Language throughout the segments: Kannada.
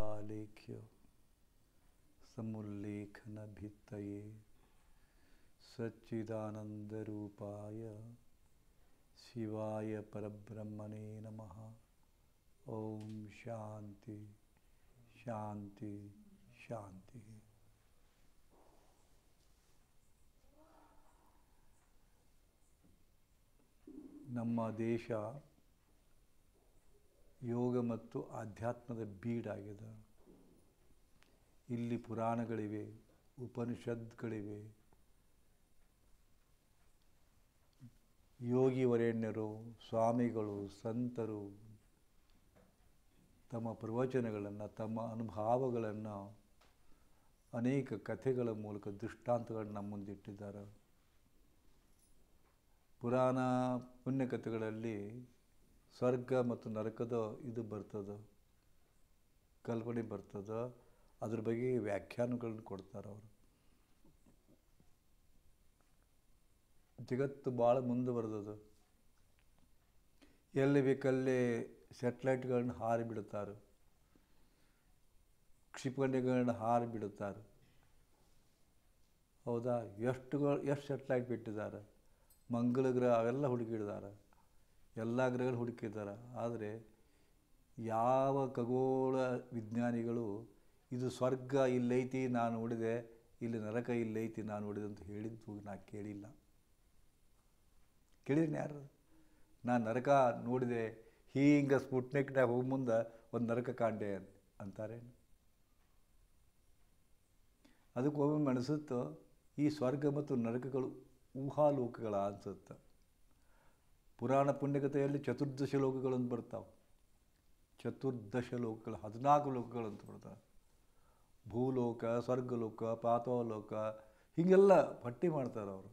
ಶಿಲಾಲೇಖ್ಯ ಸಮುಲ್ಲೇಖನ ಭಿತ್ತಯೇ ಸಚ್ಚಿದಾನಂದರೂಪಾಯ ಶಿವಾಯ ಪರಬ್ರಹ್ಮಣೇ ನಮಃ. ಓಂ ಶಾಂತಿ ಶಾಂತಿ ಶಾಂತಿ. ನಮ್ಮ ದೇಶ ಯೋಗ ಮತ್ತು ಆಧ್ಯಾತ್ಮದ ಬೀಡಾಗಿದೆ. ಇಲ್ಲಿ ಪುರಾಣಗಳಿವೆ, ಉಪನಿಷತ್ಗಳಿವೆ, ಯೋಗಿ ವರೇಣ್ಯರು, ಸ್ವಾಮಿಗಳು, ಸಂತರು ತಮ್ಮ ಪ್ರವಚನಗಳನ್ನು, ತಮ್ಮ ಅನುಭವಗಳನ್ನು ಅನೇಕ ಕಥೆಗಳ ಮೂಲಕ ದೃಷ್ಟಾಂತಗಳನ್ನು ಮುಂದಿಟ್ಟಿದ್ದಾರೆ. ಪುರಾಣ ಪುಣ್ಯಕಥೆಗಳಲ್ಲಿ ಸ್ವರ್ಗ ಮತ್ತು ನರಕದ ಇದು ಬರ್ತದೆ, ಕಲ್ಪನೆ ಬರ್ತದೆ. ಅದ್ರ ಬಗ್ಗೆ ವ್ಯಾಖ್ಯಾನಗಳನ್ನು ಕೊಡ್ತಾರೆ ಅವರು. ಜಗತ್ತು ಭಾಳ ಮುಂದುವರೆದದು. ಎಲ್ಲಿ ಬೇಕಲ್ಲೇ ಸ್ಯಾಟಲೈಟ್ಗಳನ್ನ ಹಾರಿ ಬಿಡುತ್ತಾರೆ, ಕ್ಷಿಪಣಿಗಳನ್ನ ಹಾರಿ ಬಿಡುತ್ತಾರೆ. ಹೌದಾ? ಎಷ್ಟು ಸ್ಯಾಟಲೈಟ್ ಬಿಟ್ಟಿದ್ದಾರೆ. ಮಂಗಳ ಗ್ರಹ ಅವೆಲ್ಲ ಹುಡುಕಿದ್ದಾರೆ, ಎಲ್ಲ ಗ್ರಹಗಳು ಹುಡುಕಿದ್ದಾರೆ. ಆದರೆ ಯಾವ ಖಗೋಳ ವಿಜ್ಞಾನಿಗಳು ಇದು ಸ್ವರ್ಗ ಇಲ್ಲೈತಿ ನಾನು ನೋಡಿದೆ, ಇಲ್ಲಿ ನರಕ ಇಲ್ಲೈತಿ ನಾನು ನೋಡಿದೆ ಅಂತ ಹೇಳಿದ್ದು ನಾನು ಕೇಳಿಲ್ಲ. ಕೇಳಿದ್ದೀನಿ ಯಾರು? ನಾನು ನರಕ ನೋಡಿದೆ, ಹೀಗೆ ಸ್ಪುಟ್ನಿಕ್ನಾಗ ಹೋಗಿ ಮುಂದೆ ಒಂದು ನರಕ ಕಾಂಡೆ ಅಂತಾರೆ. ಅದಕ್ಕೆ ಒಮ್ಮೆ ಅನಿಸುತ್ತೋ ಈ ಸ್ವರ್ಗ ಮತ್ತು ನರಕಗಳು ಊಹಾಲೋಕಗಳ ಅನಿಸುತ್ತೆ. ಪುರಾಣ ಪುಣ್ಯಕಥೆಯಲ್ಲಿ 14 ಲೋಕಗಳಂತ ಬರ್ತಾವೆ. 14 ಲೋಕಗಳು, 14 ಲೋಕಗಳಂತ ಬರ್ತಾವೆ. ಭೂಲೋಕ, ಸ್ವರ್ಗಲೋಕ, ಪಾತಾಳಲೋಕ ಹೀಗೆಲ್ಲ ಪಟ್ಟಿ ಮಾಡ್ತಾರೆ ಅವರು.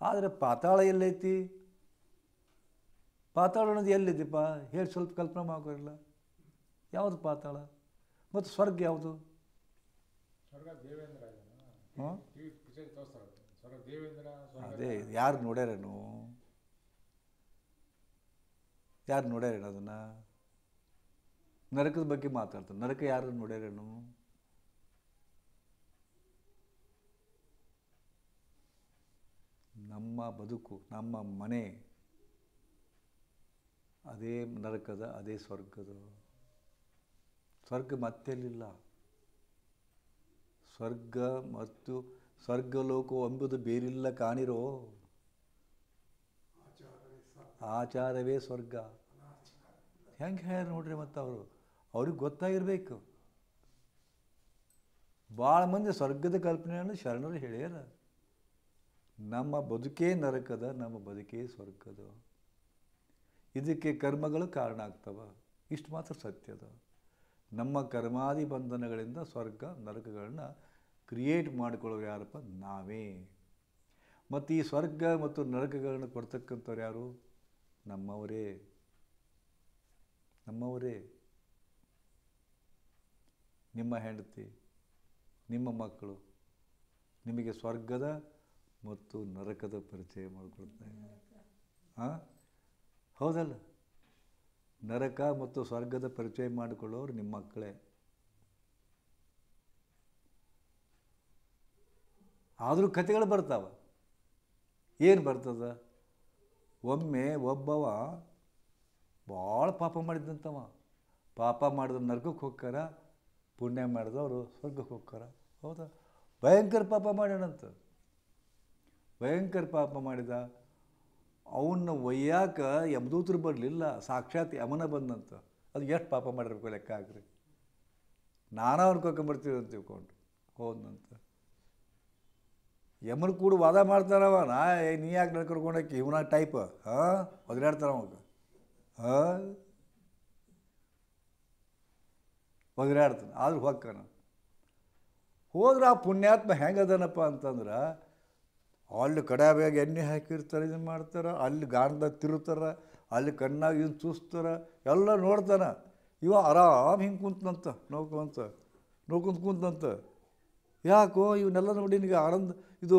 ಆದರೆ ಪಾತಾಳ ಎಲ್ಲೈತಿ? ಪಾತಾಳ ಅನ್ನೋದು ಎಲ್ಲಿದ್ದೀಪ ಹೇಳಿ ಸ್ವಲ್ಪ ಕಲ್ಪನೆ ಮಾಡೋಲ್ಲ. ಯಾವುದು ಪಾತಾಳ ಮತ್ತು ಸ್ವರ್ಗ ಯಾವುದು? ಅದೇ ಯಾರು ನೋಡ್ಯಾರೇನು? ಯಾರು ನೋಡ್ಯಾರೇನು ಅದನ್ನು? ನರಕದ ಬಗ್ಗೆ ಮಾತಾಡ್ತಾರೆ. ನರಕ ಯಾರು ನೋಡ್ಯಾರೇನು? ನಮ್ಮ ಬದುಕು, ನಮ್ಮ ಮನೆ ಅದೇ ನರಕದ, ಅದೇ ಸ್ವರ್ಗದ. ಸ್ವರ್ಗ ಮತ್ತೆಲ್ಲಿಲ್ಲ. ಸ್ವರ್ಗ ಮತ್ತು ಸ್ವರ್ಗಲೋಕ ಎಂಬುದು ಬೇರಿಲ್ಲ ಕಾಣಿರೋ. ಆಚಾರವೇ ಸ್ವರ್ಗ. ಹೆಂಗೆ ಹೇಳ್ಯಾರ ನೋಡ್ರಿ. ಮತ್ತು ಅವ್ರಿಗೆ ಗೊತ್ತಾಗಿರ್ಬೇಕು. ಭಾಳ ಮಂದಿ ಸ್ವರ್ಗದ ಕಲ್ಪನೆಯನ್ನು ಶರಣರು ಹೇಳ್ಯಾರ. ನಮ್ಮ ಬದುಕೇ ನರಕದ, ನಮ್ಮ ಬದುಕೇ ಸ್ವರ್ಗದ. ಇದಕ್ಕೆ ಕರ್ಮಗಳು ಕಾರಣ ಆಗ್ತವೆ. ಇಷ್ಟು ಮಾತ್ರ ಸತ್ಯದ. ನಮ್ಮ ಕರ್ಮಾದಿ ಬಂಧನಗಳಿಂದ ಸ್ವರ್ಗ ನರಕಗಳನ್ನ ಕ್ರಿಯೇಟ್ ಮಾಡಿಕೊಳ್ಳೋರು ಯಾರಪ್ಪ? ನಾವೇ. ಮತ್ತು ಈ ಸ್ವರ್ಗ ಮತ್ತು ನರಕಗಳನ್ನು ಕೊಡ್ತಕ್ಕಂಥವ್ರು ಯಾರು? ನಮ್ಮವರೇ. ನಮ್ಮವರೇ. ನಿಮ್ಮ ಹೆಂಡತಿ, ನಿಮ್ಮ ಮಕ್ಕಳು ನಿಮಗೆ ಸ್ವರ್ಗದ ಮತ್ತು ನರಕದ ಪರಿಚಯ ಮಾಡಿಕೊಳ್ತಾರೆ. ಹಾಂ, ಹೌದಲ್ಲ? ನರಕ ಮತ್ತು ಸ್ವರ್ಗದ ಪರಿಚಯ ಮಾಡಿಕೊಳ್ಳೋರು ನಿಮ್ಮ ಮಕ್ಕಳೇ. ಆದರೂ ಕಥೆಗಳು ಬರ್ತಾವೆ. ಏನು ಬರ್ತದ? ಒಮ್ಮೆ ಒಬ್ಬವ ಭಾಳ ಪಾಪ ಮಾಡಿದ್ದಂತವ. ಪಾಪ ಮಾಡಿದ್ರೆ ನರಕಕ್ಕೆ ಹೋಗ್ತಾರ, ಪುಣ್ಯ ಮಾಡಿದವರು ಸ್ವರ್ಗಕ್ಕೆ ಹೋಗ್ತಾರ. ಹೌದಾ? ಭಯಂಕರ ಪಾಪ ಮಾಡ್ಯಾನಂತ. ಭಯಂಕರ ಪಾಪ ಮಾಡಿದ. ಅವನ್ನ ಒಯ್ಯಾಕ ಯಮದೂತರು ಬರಲಿಲ್ಲ, ಸಾಕ್ಷಾತ್ ಯಮನ ಬಂದಂತ. ಅದು ಎಷ್ಟು ಪಾಪ ಮಾಡಿರ್ಬೇಕು ಲೆಕ್ಕ ಹಾಕ್ರಿ. ನಾನು ಅವ್ನು ಕರ್ಕೊಂಬರ್ತೀವಿ ಅಂತ ತಿಳ್ಕೊಂಡು ಹೋದಂತ. ಯಮನ ಕೂಡ ವಾದ ಮಾಡ್ತಾನವ. ನೀ ಯಾಕೆ ನಡ್ಕರ್ಕೊಂಡೋಗಿ ಇವನ ಟೈಪ್ ಒದರಾಡ್ತಾನ ಅವಾಗ. ಒದರಾಡ್ತಾನೆ. ಆದ್ರೂ ಹೊಕ್ಕನ. ಹೋದ್ರೆ ಆ ಪುಣ್ಯಾತ್ಮ ಹೆಂಗದನಪ್ಪ ಅಂತಂದ್ರೆ ಅಲ್ಲಿ ಕಡಾಬ್ಯಾಗ ಎಣ್ಣೆ ಹಾಕಿರ್ತಾರೆ, ಇದನ್ನು ಮಾಡ್ತಾರೆ, ಅಲ್ಲಿ ಗಾಣದಾಗ ತಿರುತ್ತಾರೆ, ಅಲ್ಲಿ ಕಣ್ಣಾಗ ಇದನ್ನು ಚೂಸ್ತಾರೆ, ಎಲ್ಲ ನೋಡ್ತಾನೆ. ಇವ ಆರಾಮ್ ಹಿಂಗೆ ಕುಂತಂತ ನೋಡ್ಕೊಂತ ಯಾಕೋ ಇವನ್ನೆಲ್ಲ ನೋಡಿ ನಿನಗೆ ಆನಂದ ಇದು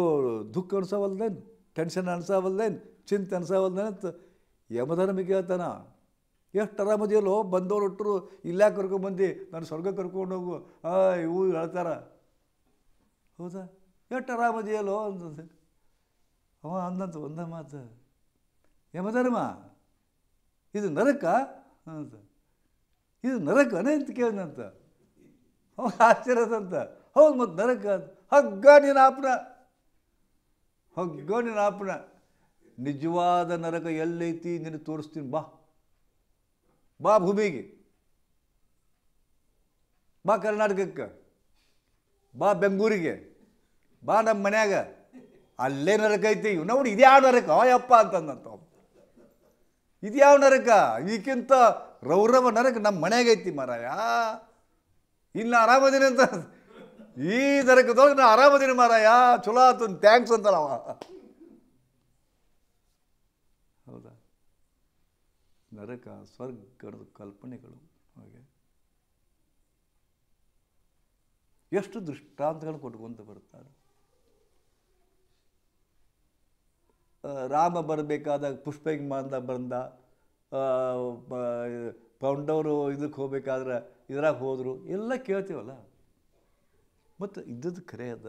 ದುಃಖ ಅನ್ಸವಲ್ದೇನು, ಟೆನ್ಷನ್ ಅನ್ಸವಲ್ದೇನು, ಚಿಂತೆ ಅನ್ಸವಲ್ದೇನು ಅಂತ ಯಮಧರ್ಮಿಗೆ ಹೇಳ್ತಾನ. ಎಷ್ಟು ಆರಾಮದಿಯಲ್ಲೋ, ಬಂದವ್ರು ಒಟ್ಟರು ಇಲ್ಲ ಕರ್ಕೊಂಬಂದು ನಾನು ಸ್ವರ್ಗ ಕರ್ಕೊಂಡೋಗು ಇವು ಹೇಳ್ತಾರ. ಹೌದಾ? ಎಷ್ಟು ಆರಾಮದಿಯಲ್ಲೋ ಅಂತಂದು ಅವ ಅಂದಂತ ಒಂದ ಮಾತು, ಯಮಧರ್ಮ ಇದು ನರಕ ಅಂತ. ಇದು ನರಕನೇ ಅಂತ ಕೇಳಿದಂತ. ಅವ ಆಶ್ಚರ್ಯದಂತ. ಹೌದು ಮತ್ತು ನರಕ ಹಗ್ಗ ನೀನು ಆಪಣ, ಹಗ್ಗ ನೀನು ಆಪಣ. ನಿಜವಾದ ನರಕ ಎಲ್ಲೈತಿ ನಿನಗೆ ತೋರಿಸ್ತೀನಿ, ಬಾ ಬಾ ಭೂಮಿಗೆ, ಬಾ ಕರ್ನಾಟಕಕ್ಕೆ, ಬಾ ಬೆಂಗಳೂರಿಗೆ, ಬಾ ನಮ್ಮ ಮನ್ಯಾಗ, ಅಲ್ಲೇ ನರಕ ಐತಿ. ನೋಡಿ ಇದ್ಯಾವ ನರಕ ಯಪ್ಪ ಅಂತಂದಂತ. ಇದ್ಯಾವ ನರಕ? ಇದಕ್ಕಿಂತ ರೌರವ ನರಕ ನಮ್ಮ ಮನ್ಯಾಗ ಐತಿ ಮಾರಾಯ. ಇನ್ನು ಆರಾಮದಿನ ಅಂತ, ಈ ನರಕದೊಳಗೆ ನಾ ಆರಾಮದಿನ ಮಾರಾಯ, ಚಲೋ ಆತು ಥ್ಯಾಂಕ್ಸ್ ಅಂತಲ್ಲ ಅವ. ಹೌದಾ? ನರಕ ಸ್ವರ್ಗದ ಕಲ್ಪನೆಗಳು. ಹಾಗೆ ಎಷ್ಟು ದೃಷ್ಟಾಂತಗಳು ಕೊಟ್ಕೊಂತ ಬರ್ತಾರೆ. ರಾಮ ಬರಬೇಕಾದಾಗ ಪುಷ್ಪವಿಮಾನದ ಬಂದ, ಪಾಂಡವರು ಇದಕ್ಕೆ ಹೋಗ್ಬೇಕಾದ್ರೆ ಇದ್ರಾಗ ಹೋದರು, ಎಲ್ಲ ಕೇಳ್ತೀವಲ್ಲ. ಮತ್ತು ಇದ್ದದ್ದು ಖರೆ ಅದ,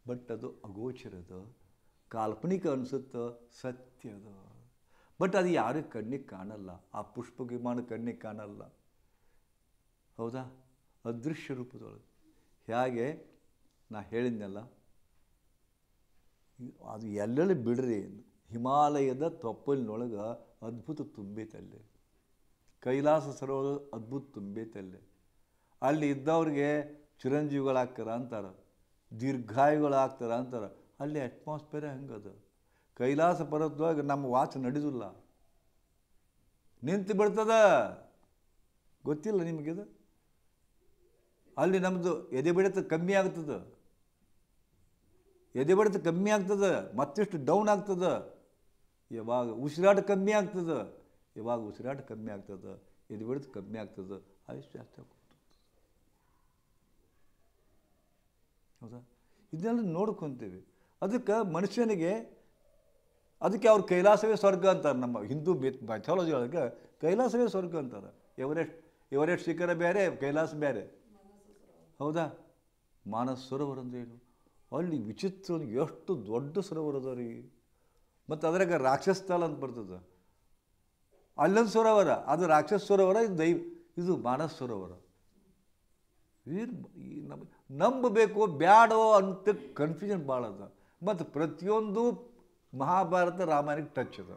ಬಟ್ ಅದು ಅಗೋಚರದ, ಕಾಲ್ಪನಿಕ ಅನಿಸುತ್ತೆ, ಸತ್ಯದ. ಬಟ್ ಅದು ಯಾರಿಗೆ ಕಣ್ಣಿಗೆ ಕಾಣಲ್ಲ. ಆ ಪುಷ್ಪ ವಿಮಾನ ಕಣ್ಣಿಗೆ ಕಾಣಲ್ಲ. ಹೌದಾ? ಅದೃಶ್ಯ ರೂಪದೊಳಗೆ. ಹೇಗೆ ನಾ ಹೇಳಿದ್ನಲ್ಲ, ಅದು ಎಲ್ಲೆಲ್ಲಿ ಬಿಡ್ರಿ, ಹಿಮಾಲಯದ ತೊಪ್ಪಲಿನೊಳಗೆ ಅದ್ಭುತ ತುಂಬೈತಲ್ಲಿ, ಕೈಲಾಸ ಸರೋವರ ಅದ್ಭುತ ತುಂಬೈತಲ್ಲಿ. ಅಲ್ಲಿ ಇದ್ದವ್ರಿಗೆ ಚಿರಂಜೀವಿಗಳಾಗ್ತಾರ ಅಂತಾರೆ, ದೀರ್ಘಾಯುಗಳಾಗ್ತಾರ ಅಂತಾರೆ. ಅಲ್ಲಿ ಅಟ್ಮಾಸ್ಫಿಯರ್ ಹೆಂಗದ? ಕೈಲಾಸ ಪರ್ವತದೊಳಗೆ ನಮ್ಮ ವಾಚ್ ನಡೆದಿಲ್ಲ, ನಿಂತು ಬಿಡ್ತದ. ಗೊತ್ತಿಲ್ಲ ನಿಮಗಿದು? ಅಲ್ಲಿ ನಮ್ಮದು ಎದೆ ಬಡಿತ ಕಮ್ಮಿ ಆಗ್ತದೆ, ಎದೆ ಬಡಿತ ಕಮ್ಮಿ ಆಗ್ತದೆ, ಮತ್ತಿಷ್ಟು ಡೌನ್ ಆಗ್ತದೆ. ಯಾವಾಗ ಉಸಿರಾಟ ಕಮ್ಮಿ ಆಗ್ತದೆ, ಯಾವಾಗ ಉಸಿರಾಟ ಕಮ್ಮಿ ಆಗ್ತದೆ, ಎದೆ ಬಡಿತ ಕಮ್ಮಿ ಆಗ್ತದೆ, ಆಯುಷ್ಯ ಜಾಸ್ತಿ ಆಗ್ತದೆ. ಹೌದಾ? ಇದನ್ನೆಲ್ಲ ನೋಡ್ಕೊತೀವಿ. ಅದಕ್ಕೆ ಮನುಷ್ಯನಿಗೆ, ಅದಕ್ಕೆ ಅವ್ರು ಕೈಲಾಸವೇ ಸ್ವರ್ಗ ಅಂತಾರೆ. ನಮ್ಮ ಹಿಂದೂ ಮೈಥಾಲಜಿ ಒಳಗೆ ಕೈಲಾಸವೇ ಸ್ವರ್ಗ ಅಂತಾರೆ. ಎವರೆಸ್ಟ್ ಶಿಖರ ಬೇರೆ, ಕೈಲಾಸ ಬೇರೆ. ಹೌದಾ? ಮಾನಸ ಸರೋವರ ಅಂದ್ರೇನು? ಅಲ್ಲಿ ವಿಚಿತ್ರ, ಎಷ್ಟು ದೊಡ್ಡ ಸರೋವರ ಅದ ರೀ. ಮತ್ತು ಅದ್ರಾಗ ರಾಕ್ಷಸ ಸ್ಥಳ ಅಂತ ಬರ್ತದೆ, ಅಲ್ಲೊಂದು ಸರೋವರ, ಅದು ರಾಕ್ಷಸ ಸರೋವರ, ಇದು ಮಾನಸ ಸರೋವರ. ನಂಬಬೇಕು ಬ್ಯಾಡೋ ಅಂತ ಕನ್ಫ್ಯೂಷನ್ ಭಾಳ ಅದ. ಮತ್ತು ಪ್ರತಿಯೊಂದು ಮಹಾಭಾರತ ರಾಮಾಯಣಕ್ಕೆ ಟಚ್ ಅದ,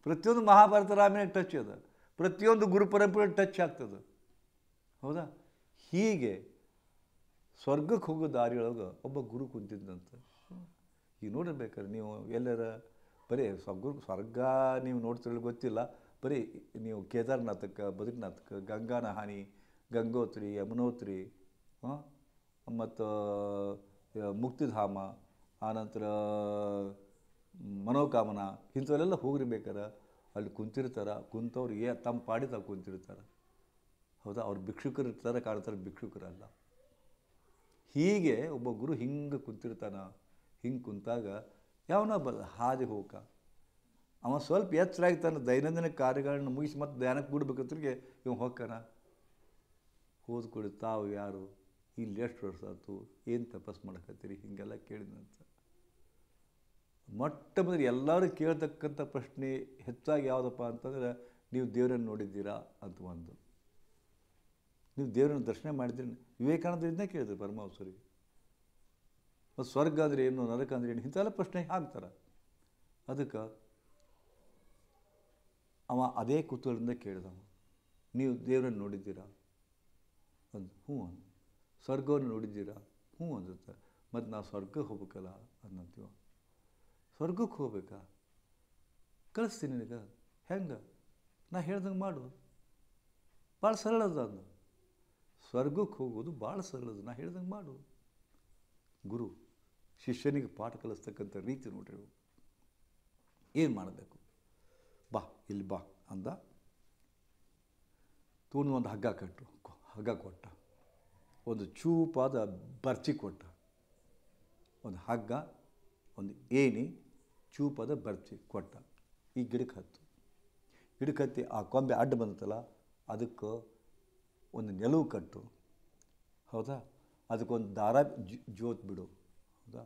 ಪ್ರತಿಯೊಂದು ಮಹಾಭಾರತ ರಾಮಾಯಣಕ್ಕೆ ಟಚ್ ಅದ, ಪ್ರತಿಯೊಂದು ಗುರು ಪರಂಪರೆ ಟಚ್ ಆಗ್ತದೆ. ಹೌದಾ? ಹೀಗೆ ಸ್ವರ್ಗಕ್ಕೆ ಹೋಗೋ ದಾರಿಯೊಳಗೆ ಒಬ್ಬ ಗುರು ಕುಂತಿದ್ದಂತ. ಈಗ ನೋಡಿರ್ಬೇಕಾದ್ರೆ ನೀವು ಎಲ್ಲರ ಬರೀ ಸ್ವರ್ಗ ನೀವು ನೋಡ್ತಿರಲಿ ಗೊತ್ತಿಲ್ಲ, ಬರೀ ನೀವು ಕೇದಾರ್ನಾಥಕ್ಕೆ, ಬದ್ರಿನಾಥಕ್ಕೆ, ಗಂಗಾ ನಹಾನಿ, ಗಂಗೋತ್ರಿ, ಯಮುನೋತ್ರಿ, ಮತ್ತು ಮುಕ್ತಿಧಾಮ, ಆನಂತರ ಮನೋಕಾಮನ, ಇಂಥವಲ್ಲೆಲ್ಲ ಹೋಗಿರ್ಬೇಕಾರೆ ಅಲ್ಲಿ ಕುಂತಿರ್ತಾರೆ. ಕುಂತವ್ರು ತಮ್ಮ ಪಾಡಿ ತಾವು ಕುಂತಿರ್ತಾರೆ. ಹೌದಾ? ಅವ್ರು ಭಿಕ್ಷುಕರು ಇರ್ತಾರೆ ಕಾಣ್ತಾರೆ, ಭಿಕ್ಷುಕರಲ್ಲ. ಹೀಗೆ ಒಬ್ಬ ಗುರು ಹಿಂಗೆ ಕುಂತಿರ್ತಾನೆ. ಹಿಂಗೆ ಕುಂತಾಗ ಯಾವನ ಹಾದಿ ಹೋಗ ಅವ ಸ್ವಲ್ಪ ಎಚ್ಚರಾಗಿ ತನ್ನ ದೈನಂದಿನ ಕಾರ್ಯಗಳನ್ನ ಮುಗಿಸಿ ಮತ್ತೆ ಧ್ಯಾನಕ್ಕೆ ಕೂಡ್ಬೇಕಂತ್ರಿಗೆ ಇವ ಹೋಗ್ತಾನ. ಹೋದ ಕೂಡ ತಾವು ಯಾರು, ಇಲ್ಲಿ ಎಷ್ಟು ವರ್ಷ ಆಯ್ತು, ಏನು ತಪಸ್ಸು ಮಾಡಕತ್ತೀರಿ, ಹೀಗೆಲ್ಲ ಕೇಳಿದಂತ. ಮೊಟ್ಟ ಮೊದಲು ಎಲ್ಲರೂ ಕೇಳ್ತಕ್ಕಂಥ ಪ್ರಶ್ನೆ ಹೆಚ್ಚಾಗಿ ಯಾವುದಪ್ಪ ಅಂತಂದ್ರೆ, ನೀವು ದೇವರನ್ನು ನೋಡಿದ್ದೀರಾ ಅಂತ ಒಂದು. ನೀವು ದೇವರನ್ನು ದರ್ಶನ ಮಾಡಿದ್ದೀರಿ? ವಿವೇಕಾನಂದರಿಂದ ಕೇಳಿದ್ರು ಪರಮಹಂಸರಿಗೆ. ಮತ್ತು ಸ್ವರ್ಗ ಅಂದರೆ ಏನು, ನರಕ ಅಂದರೆ ಏನು, ಇಂಥೆಲ್ಲ ಪ್ರಶ್ನೆ ಹಾಕ್ತಾರೆ. ಅದಕ್ಕೆ ಅವ ಅದೇ ಕುತೂಹಲದಿಂದ ಕೇಳಿದವ, ನೀವು ದೇವರನ್ನು ನೋಡಿದ್ದೀರಾ ಅಂದು. ಹ್ಞೂ ಅಂದ. ಸ್ವರ್ಗವನ್ನು ನೋಡಿದ್ದೀರಾ? ಹ್ಞೂ ಅಂದುತ್ತೆ. ಮತ್ತು ನಾವು ಸ್ವರ್ಗಕ್ಕೆ ಹೋಗ್ಬೇಕಲ್ಲ ಅನ್ನಂತೀವ. ಸ್ವರ್ಗಕ್ಕೆ ಹೋಗ್ಬೇಕಾ? ಕಳಿಸ್ತೀನಿ ನಿನಗೆ. ಹೆಂಗೆ? ನಾ ಹೇಳ್ದಂಗೆ ಮಾಡು, ಭಾಳ ಸರಳದ ಅಂದ. ಸ್ವರ್ಗಕ್ಕೆ ಹೋಗೋದು ಭಾಳ ಸರಳದು, ನಾ ಹೇಳ್ದಂಗೆ ಮಾಡು. ಗುರು ಶಿಷ್ಯನಿಗೆ ಪಾಠ ಕಲಿಸ್ತಕ್ಕಂಥ ರೀತಿ ನೋಡ್ರಿ. ಏನು ಮಾಡಬೇಕು? ಬಾ ಇಲ್ಲಿ ಬಾ ಅಂದ. ತೂನು ಒಂದು ಹಗ್ಗ ಕಟ್ಟು, ಹಗ್ಗ ಕೊಟ್ಟ. ಒಂದು ಚೂಪಾದ ಬರ್ಚಿ ಕೊಟ್ಟ. ಒಂದು ಹಗ್ಗ, ಒಂದು ಏಣಿ, ಚೂಪಾದ ಬರ್ಚಿ ಕೊಟ್ಟ. ಈ ಗಿಡಕ್ಕೆ ಹತ್ತು. ಹಿಡ್ಕತ್ತಿ ಆ ಕೊಂಬೆ ಅಡ್ಡ ಬಂತಲ್ಲ ಅದಕ್ಕೆ ಒಂದು ನೆಲವು ಕಟ್ಟು, ಹೌದಾ, ಅದಕ್ಕೊಂದು ದಾರ ಜೋತ್ ಬಿಡು, ಹೌದಾ,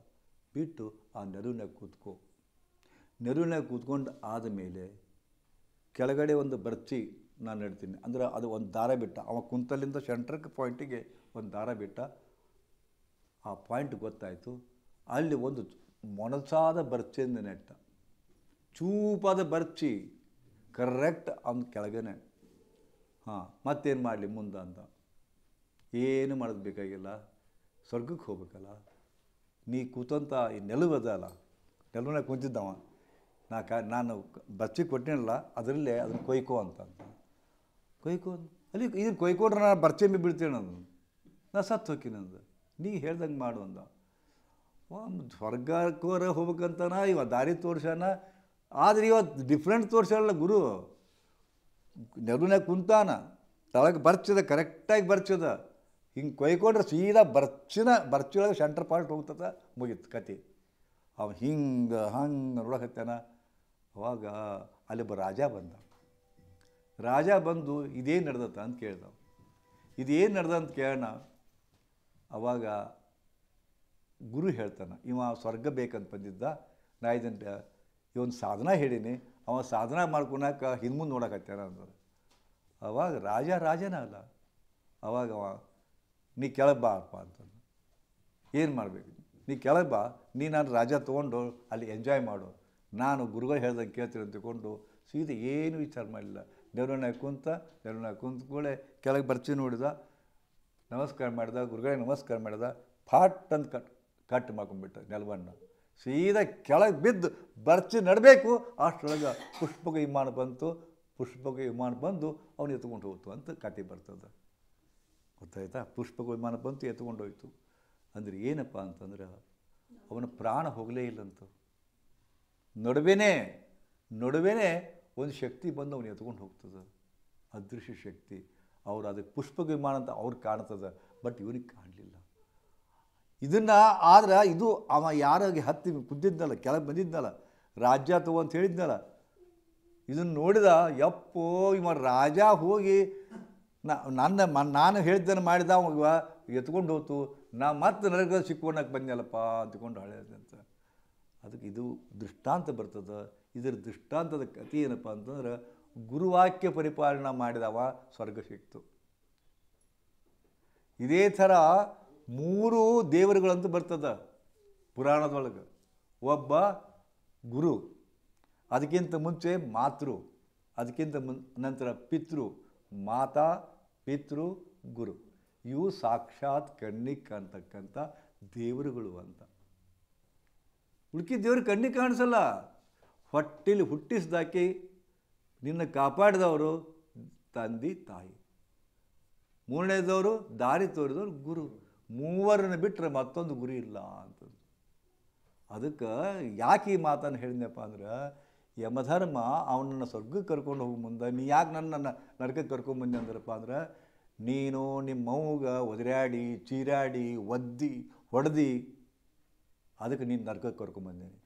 ಬಿಟ್ಟು ಆ ನೆರವಿನಾಗ ಕೂತ್ಕೋ. ನೆರವಿನಾಗ ಕೂತ್ಕೊಂಡು ಆದಮೇಲೆ ಕೆಳಗಡೆ ಒಂದು ಬರ್ಚಿ ನಾನು ಹೇಳ್ತೀನಿ, ಅಂದ್ರೆ ಅದು ಒಂದು ದಾರ ಬಿಟ್ಟ, ಅವ ಕುಂತಲ್ಲಿಂದ ಸೆಂಟ್ರಕ್ಕೆ ಪಾಯಿಂಟಿಗೆ ಒಂದು ದಾರ ಬಿಟ್ಟ. ಆ ಪಾಯಿಂಟ್ ಗೊತ್ತಾಯಿತು, ಅಲ್ಲಿ ಒಂದು ಮೊನಸಾದ ಬರ್ಚಿಯಿಂದ ನೆಟ್ಟ, ಚೂಪಾದ ಬರ್ಚಿ ಕರೆಕ್ಟ್ ಅವನ ಕೆಳಗನೆ. ಹಾಂ, ಮತ್ತೇನು ಮಾಡಲಿ ಮುಂದೆ ಅಂತ, ಏನು ಮಾಡೋದು ಬೇಕಾಗಿಲ್ಲ, ಸ್ವರ್ಗಕ್ಕೆ ಹೋಗ್ಬೇಕಲ್ಲ. ನೀ ಕೂತಂಥ ಈ ನೆಲವದಲ್ಲ, ನೆಲವನ್ನ ಕುಂತಿದ್ದವ, ನಾನು ಬರ್ಚಿ ಕೊಟ್ಟಿನಲ್ಲ ಅದರಲ್ಲೇ ಅದನ್ನು ಕೊಯ್ಕೋ ಅಂತ ಕೊಯ್ಕೋ ಅಲ್ಲಿ. ಇದನ್ನು ಕೊಯ್ಕೊಂಡ್ರೆ ನಾನು ಬರ್ಚೆಂಬಿ ಬೀಳ್ತೇನೆ, ನಾನು ನಾ ಸತ್ತು ಹೋಗ್ತೀನಂದು. ನೀ ಹೇಳ್ದಂಗೆ ಮಾಡು ಅಂದ. ಸ್ವರ್ಗಕ್ಕವರ ಹೋಗ್ಬೇಕಂತಾನ ಇವ ದಾರಿ ತೋರ್ಸಾನ, ಆದರೆ ಇವತ್ತು ಡಿಫ್ರೆಂಟ್ ತೋರ್ಸಲ್ಲ ಗುರು. ನೆರವಿನಾಗ ಕುಂತಾನ, ತಳಗೆ ಬರ್ಚದ, ಕರೆಕ್ಟಾಗಿ ಬರ್ಚದ, ಹಿಂಗೆ ಕೊಯ್ಕೊಂಡ್ರೆ ಸೀದಾ ಬರ್ಚಿಯೊಳಗೆ ಸೆಂಟ್ರ್ ಪಾಯಿಂಟ್ ಹೋಗ್ತದ, ಮುಗೀತು ಕತೆ. ಅವ ಹಿಂಗೆ ನೋಡಕತ್ತಾನ. ಅವಾಗ ಅಲ್ಲಿಬ್ಬ ರಾಜ ಬಂದ. ರಾಜ ಬಂದು ಇದೇನು ನಡೆದತ್ತ ಅಂತ ಕೇಳ್ದ. ಇದೇನು ನಡೆದ ಅಂತ ಕೇಳೋಣ. ಅವಾಗ ಗುರು ಹೇಳ್ತಾನೆ, ಇವ ಸ್ವರ್ಗ ಬೇಕಂತ ಬಂದಿದ್ದ, ನಾ ಇದನ್ನು ಇವನು ಸಾಧನ ಹೇಳೀನಿ, ಅವ ಸಾಧನ ಮಾಡ್ಕೊಳಕ್ಕೆ ಹಿಂದ್ಮುಂದೆ ನೋಡಕತ್ತಾನ ಅಂದ್ರೆ. ಅವಾಗ ರಾಜನ ಅಲ್ಲ. ಅವಾಗ ಅವ ನೀ ಕೆಳಗೆ ಬಾಪ್ಪ ಅಂತಂದು. ಏನು ಮಾಡಬೇಕು, ನೀ ಕೆಳಗೆ ಬಾ, ನೀ ನಾನು ರಾಜ ತೊಗೊಂಡು ಅಲ್ಲಿ ಎಂಜಾಯ್ ಮಾಡು, ನಾನು ಗುರುಗಳು ಹೇಳ್ದಂಗೆ ಕೇಳ್ತೀನಿ ಅಂತ ತಿಳ್ಕೊಂಡು ಸೀದಾ ಏನು ವಿಚಾರ ಮಾಡಲಿಲ್ಲ. ನೆರವಿನಾಗ ಕುಂತ್ಕೊಳ್ಳೆ ಕೆಳಗೆ ಬರ್ಚಿ ನೋಡಿದ, ನಮಸ್ಕಾರ ಮಾಡಿದ, ಗುರುಗಳಿಗೆ ನಮಸ್ಕಾರ ಮಾಡಿದ, ಫಾಟ್ ಅಂತ ಕಟ್ ಮಾಡ್ಕೊಂಡ್ಬಿಟ್ಟ ನೆಲವನ್ನು. ಸೀದಾ ಕೆಳಗೆ ಬಿದ್ದು ಬರ್ಚಿ ನಡಬೇಕು, ಅಷ್ಟರೊಳಗೆ ಪುಷ್ಪಕ ವಿಮಾನ ಬಂದು ಅವನು ಎತ್ಕೊಂಡು ಹೋಗ್ತು ಅಂತ ಕತೆ ಬರ್ತದೆ. ಗೊತ್ತಾಯ್ತಾ? ಪುಷ್ಪಕ ವಿಮಾನ ಬಂತು, ಎತ್ಕೊಂಡು ಹೋಯ್ತು. ಅಂದರೆ ಏನಪ್ಪ ಅಂತಂದ್ರೆ ಅವನ ಪ್ರಾಣ ಹೋಗಲೇ ಇಲ್ಲಂತ. ನಡುವೆನೇ ಒಂದು ಶಕ್ತಿ ಬಂದು ಅವನು ಎತ್ಕೊಂಡು ಹೋಗ್ತದೆ, ಅದೃಶ್ಯ ಶಕ್ತಿ. ಅವ್ರು ಅದಕ್ಕೆ ಪುಷ್ಪಕ ವಿಮಾನ ಅಂತ ಅವ್ರಿಗೆ ಕಾಣ್ತದೆ, ಬಟ್ ಇವನಿಗೆ ಕಾಣಲಿಲ್ಲ. ಇದನ್ನು ಆದ್ರೆ ಇದು ಅವ ಯಾರಾಗಿ ಹತ್ತಿ ಕುದ್ದಿದ್ನಲ್ಲ, ಕೆಳಗೆ ಬಂದಿದ್ನಲ್ಲ, ರಾಜ್ಯ ತಗೋ ಅಂತ ಹೇಳಿದ್ನಲ್ಲ, ಇದನ್ನು ನೋಡಿದ, ಯಪ್ಪೋ ಇವ ರಾಜ ಹೋಗಿ ನಾನು ಹೇಳಿದ್ದನ್ನು ಮಾಡಿದ, ಅವಾಗ ಎತ್ಕೊಂಡು ಹೋಯ್ತು, ನಾ ಮತ್ತೆ ನರಕ ಸಿಕ್ಕೊಂಡಕ್ಕೆ ಬಂದ್ನಲ್ಲಪ್ಪ ಅಂದ್ಕೊಂಡು ಹಳೆಯದಂತ. ಅದಕ್ಕೆ ಇದು ದೃಷ್ಟಾಂತ ಬರ್ತದೆ. ಇದರ ದೃಷ್ಟಾಂತದ ಕಥೆ ಏನಪ್ಪ ಅಂತಂದ್ರೆ, ಗುರುವಾಕ್ಯ ಪರಿಪಾಲನೆ ಮಾಡಿದವ ಸ್ವರ್ಗ ಸಿಕ್ತು. ಇದೇ ಥರ 3 ದೇವರುಗಳಂತೂ ಬರ್ತದೆ ಪುರಾಣದೊಳಗೆ. ಒಬ್ಬ ಗುರು, ಅದಕ್ಕಿಂತ ಮುಂಚೆ ಮಾತೃ, ಅದಕ್ಕಿಂತ ನಂತರ ಪಿತೃ, ಮಾತಾ ಪಿತೃ ಗುರು. ಇವು ಸಾಕ್ಷಾತ್ ಕಣ್ಣಿಗೆ ಕಾಣ್ತಕ್ಕಂಥ ದೇವರುಗಳು ಅಂತ. ಉಳ್ಕಿದ ದೇವ್ರಿಗೆ ಕಣ್ಣಿಗೆ ಕಾಣಿಸಲ್ಲ. ಹೊಟ್ಟೆಲಿ ಹುಟ್ಟಿಸ್ದಾಕಿ ನಿನ್ನ ಕಾಪಾಡಿದವರು ತಂದೆ ತಾಯಿ, 3ನೇದವರು ದಾರಿ ತೋರಿದವರು ಗುರು. 3ರನ್ನು ಬಿಟ್ಟರೆ ಮತ್ತೊಂದು ಗುರು ಇಲ್ಲ ಅಂತ. ಅದಕ್ಕೆ ಯಾಕೆ ಈ ಮಾತನ್ನು ಹೇಳಿದ್ನಪ್ಪ ಅಂದ್ರೆ, ಯಮಧರ್ಮ ಅವನನ್ನು ಸ್ವರ್ಗಕ್ಕೆ ಕರ್ಕೊಂಡು ಹೋಗೋ ಮುಂದೆ ನೀ ಯಾಕೆ ನನ್ನನ್ನು ನರಕಕ್ಕೆ ಕರ್ಕೊಂಡ್ಬಂದೆ ಅಂದ್ರಪ್ಪ ಅಂದ್ರೆ, ನೀನು ನಿಮ್ಮವ್ಗ ಒದರಾಡಿ ಚೀರಾಡಿ ಒದ್ದಿ ಹೊಡೆದು ಅದಕ್ಕೆ ನೀನು ನರಕಕ್ಕೆ ಕರ್ಕೊಂಬಂದೇನೆ.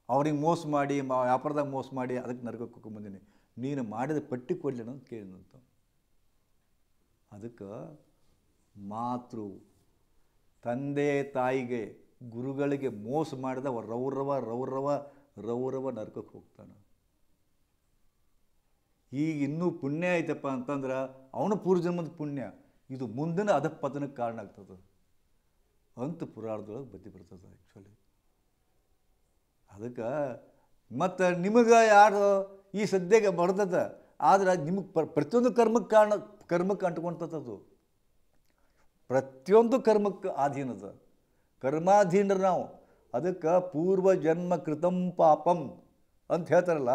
ಅವ್ರಿಗೆ ಮೋಸ ಮಾಡಿ ವ್ಯಾಪಾರದಾಗ ಮೋಸ ಮಾಡಿ ಅದಕ್ಕೆ ನರಕಕ್ಕೆ ಕರ್ಕೊಂಬಂದೇನೆ. ನೀನು ಮಾಡಿದ ಪಟ್ಟಿ ಕೊಡಲಿ ಅಂತ ಕೇಳಿದಂತ. ಅದಕ್ಕೆ ಮಾತೃ ತಂದೆ ತಾಯಿಗೆ ಗುರುಗಳಿಗೆ ಮೋಸ ಮಾಡಿದ ರೌರವ ನರಕಕ್ಕೆ ಹೋಗ್ತಾನೆ. ಈಗ ಇನ್ನೂ ಪುಣ್ಯ ಐತಪ್ಪ ಅಂತಂದ್ರೆ ಅವನು ಪೂರ್ವಜನ್ಮದ ಪುಣ್ಯ, ಇದು ಮುಂದಿನ ಅಧಪತನಕ್ಕೆ ಕಾರಣ ಆಗ್ತದೆ ಅಂತ ಪುರಾಣದೊಳಗೆ ಬತ್ತಿ ಬರ್ತದೆ ಆ್ಯಕ್ಚುಲಿ. ಅದಕ್ಕೆ ಮತ್ತು ನಿಮಗೆ ಯಾರು ಈ ಸದ್ಯಕ್ಕೆ ಬರ್ತದೆ, ಆದ್ರೆ ನಿಮಗೆ ಪ್ರತಿಯೊಂದು ಕರ್ಮಕ್ಕೆ ಅಂಟ್ಕೊಳ್ತದ್ದು. ಪ್ರತಿಯೊಂದು ಕರ್ಮಕ್ಕೆ ಅಧೀನದ, ಕರ್ಮಾಧೀನರು ನಾವು. ಅದಕ್ಕೆ ಪೂರ್ವಜನ್ಮ ಕೃತಂ ಪಾಪಂ ಅಂತ ಹೇಳ್ತಾರಲ್ಲ.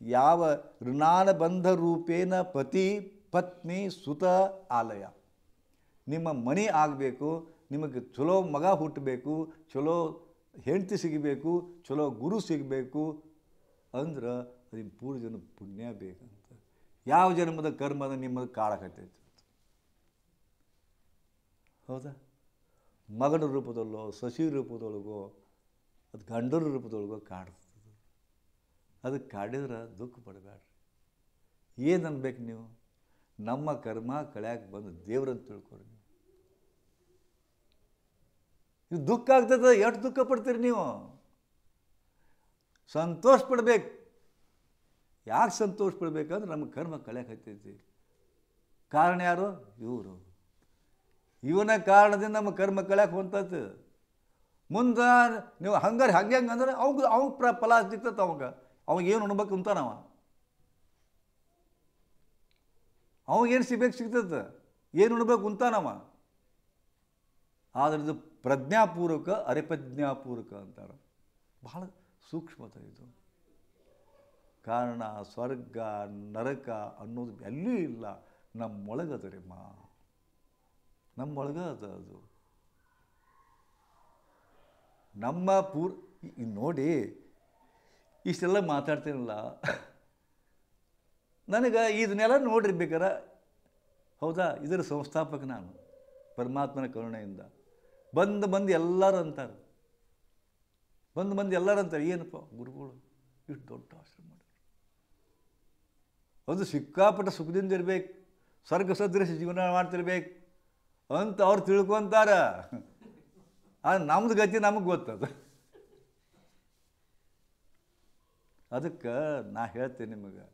ಯಾವ ಋಣಾನುಬಂಧ ರೂಪೇಣ ಪತಿ ಪತ್ನಿ ಸುತ ಆಲಯ, ನಿಮ್ಮ ಮನೆ ಆಗಬೇಕು, ನಿಮಗೆ ಚಲೋ ಮಗ ಹುಟ್ಟಬೇಕು, ಚಲೋ ಹೆಂಡತಿ ಸಿಗಬೇಕು, ಚಲೋ ಗುರು ಸಿಗಬೇಕು ಅಂದ್ರೆ ಅದಕ್ಕೆ ಪೂರ್ವಜನ್ಮ ಪುಣ್ಯ ಬೇಕಂತ. ಯಾವ ಜನ್ಮದ ಕರ್ಮದ ನಿಮ್ಮದು ಕಾಳಕತ್ತೈತೆ, ಹೌದಾ? ಮಗನ ರೂಪದಲ್ಲೋ ಸಸಿ ರೂಪದೊಳಗೋ ಅದು ಗಂಡನ ರೂಪದೊಳಗೋ ಕಾಡ್ತದೆ. ಅದಕ್ಕೆ ಕಾಡಿದ್ರೆ ದುಃಖ ಪಡಬೇಡ್ರಿ. ಏನು ಅನ್ಬೇಕು ನೀವು? ನಮ್ಮ ಕರ್ಮ ಕಳ್ಯಾಕೆ ಬಂದು ದೇವ್ರಂತ ತಿಳ್ಕೊರಿ. ನೀವು ಇದು ದುಃಖ ಆಗ್ತದೆ, ಎಷ್ಟು ದುಃಖ ಪಡ್ತೀರಿ ನೀವು? ಸಂತೋಷ ಪಡ್ಬೇಕು. ಯಾಕೆ ಸಂತೋಷ ಪಡ್ಬೇಕಂದ್ರೆ ನಮ್ಮ ಕರ್ಮ ಕಳ್ಯಾಕೆ ಹತ್ತೈತಿ. ಕಾರಣ ಯಾರು? ಇವರು. ಇವನ ಕಾರಣದಿಂದ ನಮ್ಮ ಕರ್ಮ ಕಳ್ಯಾಕೆ ಹೊಂತೈತೆ. ಮುಂದೆ ನೀವು ಹಂಗಾರೆ ಹಂಗೆ ಅಂದ್ರೆ ಅವಾಗ ಫಲ ಸಿಗ್ತೈತೆ. ಅವಾಗೇನು ಉಣ್ಬೇಕು ಅಂತಾನವ, ಅವಾಗೇನು ಸಿಗ್ತೈತೆ, ಏನು ಉಣ್ಬೇಕು ಅಂತಾನವ. ಆದರೆ ಇದು ಪ್ರಜ್ಞಾಪೂರ್ವಕ ಅರೆಪ್ರಜ್ಞಾಪೂರ್ವಕ ಅಂತಾರೆ. ಬಹಳ ಸೂಕ್ಷ್ಮತೆ ಇದು. ಕಾರಣ ಸ್ವರ್ಗ ನರಕ ಅನ್ನೋದು ಎಲ್ಲೂ ಇಲ್ಲ, ನಮ್ಮೊಳಗದರಿಮ್ಮ, ನಮ್ಮೊಳಗ ಅದು. ನಮ್ಮ ನೋಡಿ ಇಷ್ಟೆಲ್ಲ ಮಾತಾಡ್ತೀನಲ್ಲ, ನನಗೆ ಇದನ್ನೆಲ್ಲ ನೋಡಿರ್ಬೇಕಾರೆ ಹೌದಾ, ಇದರ ಸಂಸ್ಥಾಪಕ ನಾನು ಪರಮಾತ್ಮನ ಕರುಣೆಯಿಂದ. ಬಂದು ಎಲ್ಲರೂ ಅಂತಾರೆ, ಎಲ್ಲರೂ ಅಂತಾರೆ, ಏನಪ್ಪ ಗುರುಗಳು ಇಷ್ಟು ದೊಡ್ಡ ಆಶ್ರಮ ಮಾಡಿದ್ರು, ಅದು ಸಿಕ್ಕಾಪಟ್ಟ ಸುಖದಿಂದ ಇರ್ಬೇಕು, ಸ್ವರ್ಗ ಸದೃಶ ಜೀವನ ಮಾಡ್ತಿರ್ಬೇಕು ಅಂತ ಅವ್ರು ತಿಳ್ಕೊತಾರ. ನಮ್ದು ಗತಿ ನಮಗೆ ಗೊತ್ತದು. ಅದಕ್ಕೆ ನಾ ಹೇಳ್ತೇನೆ ನಿಮಗೆ,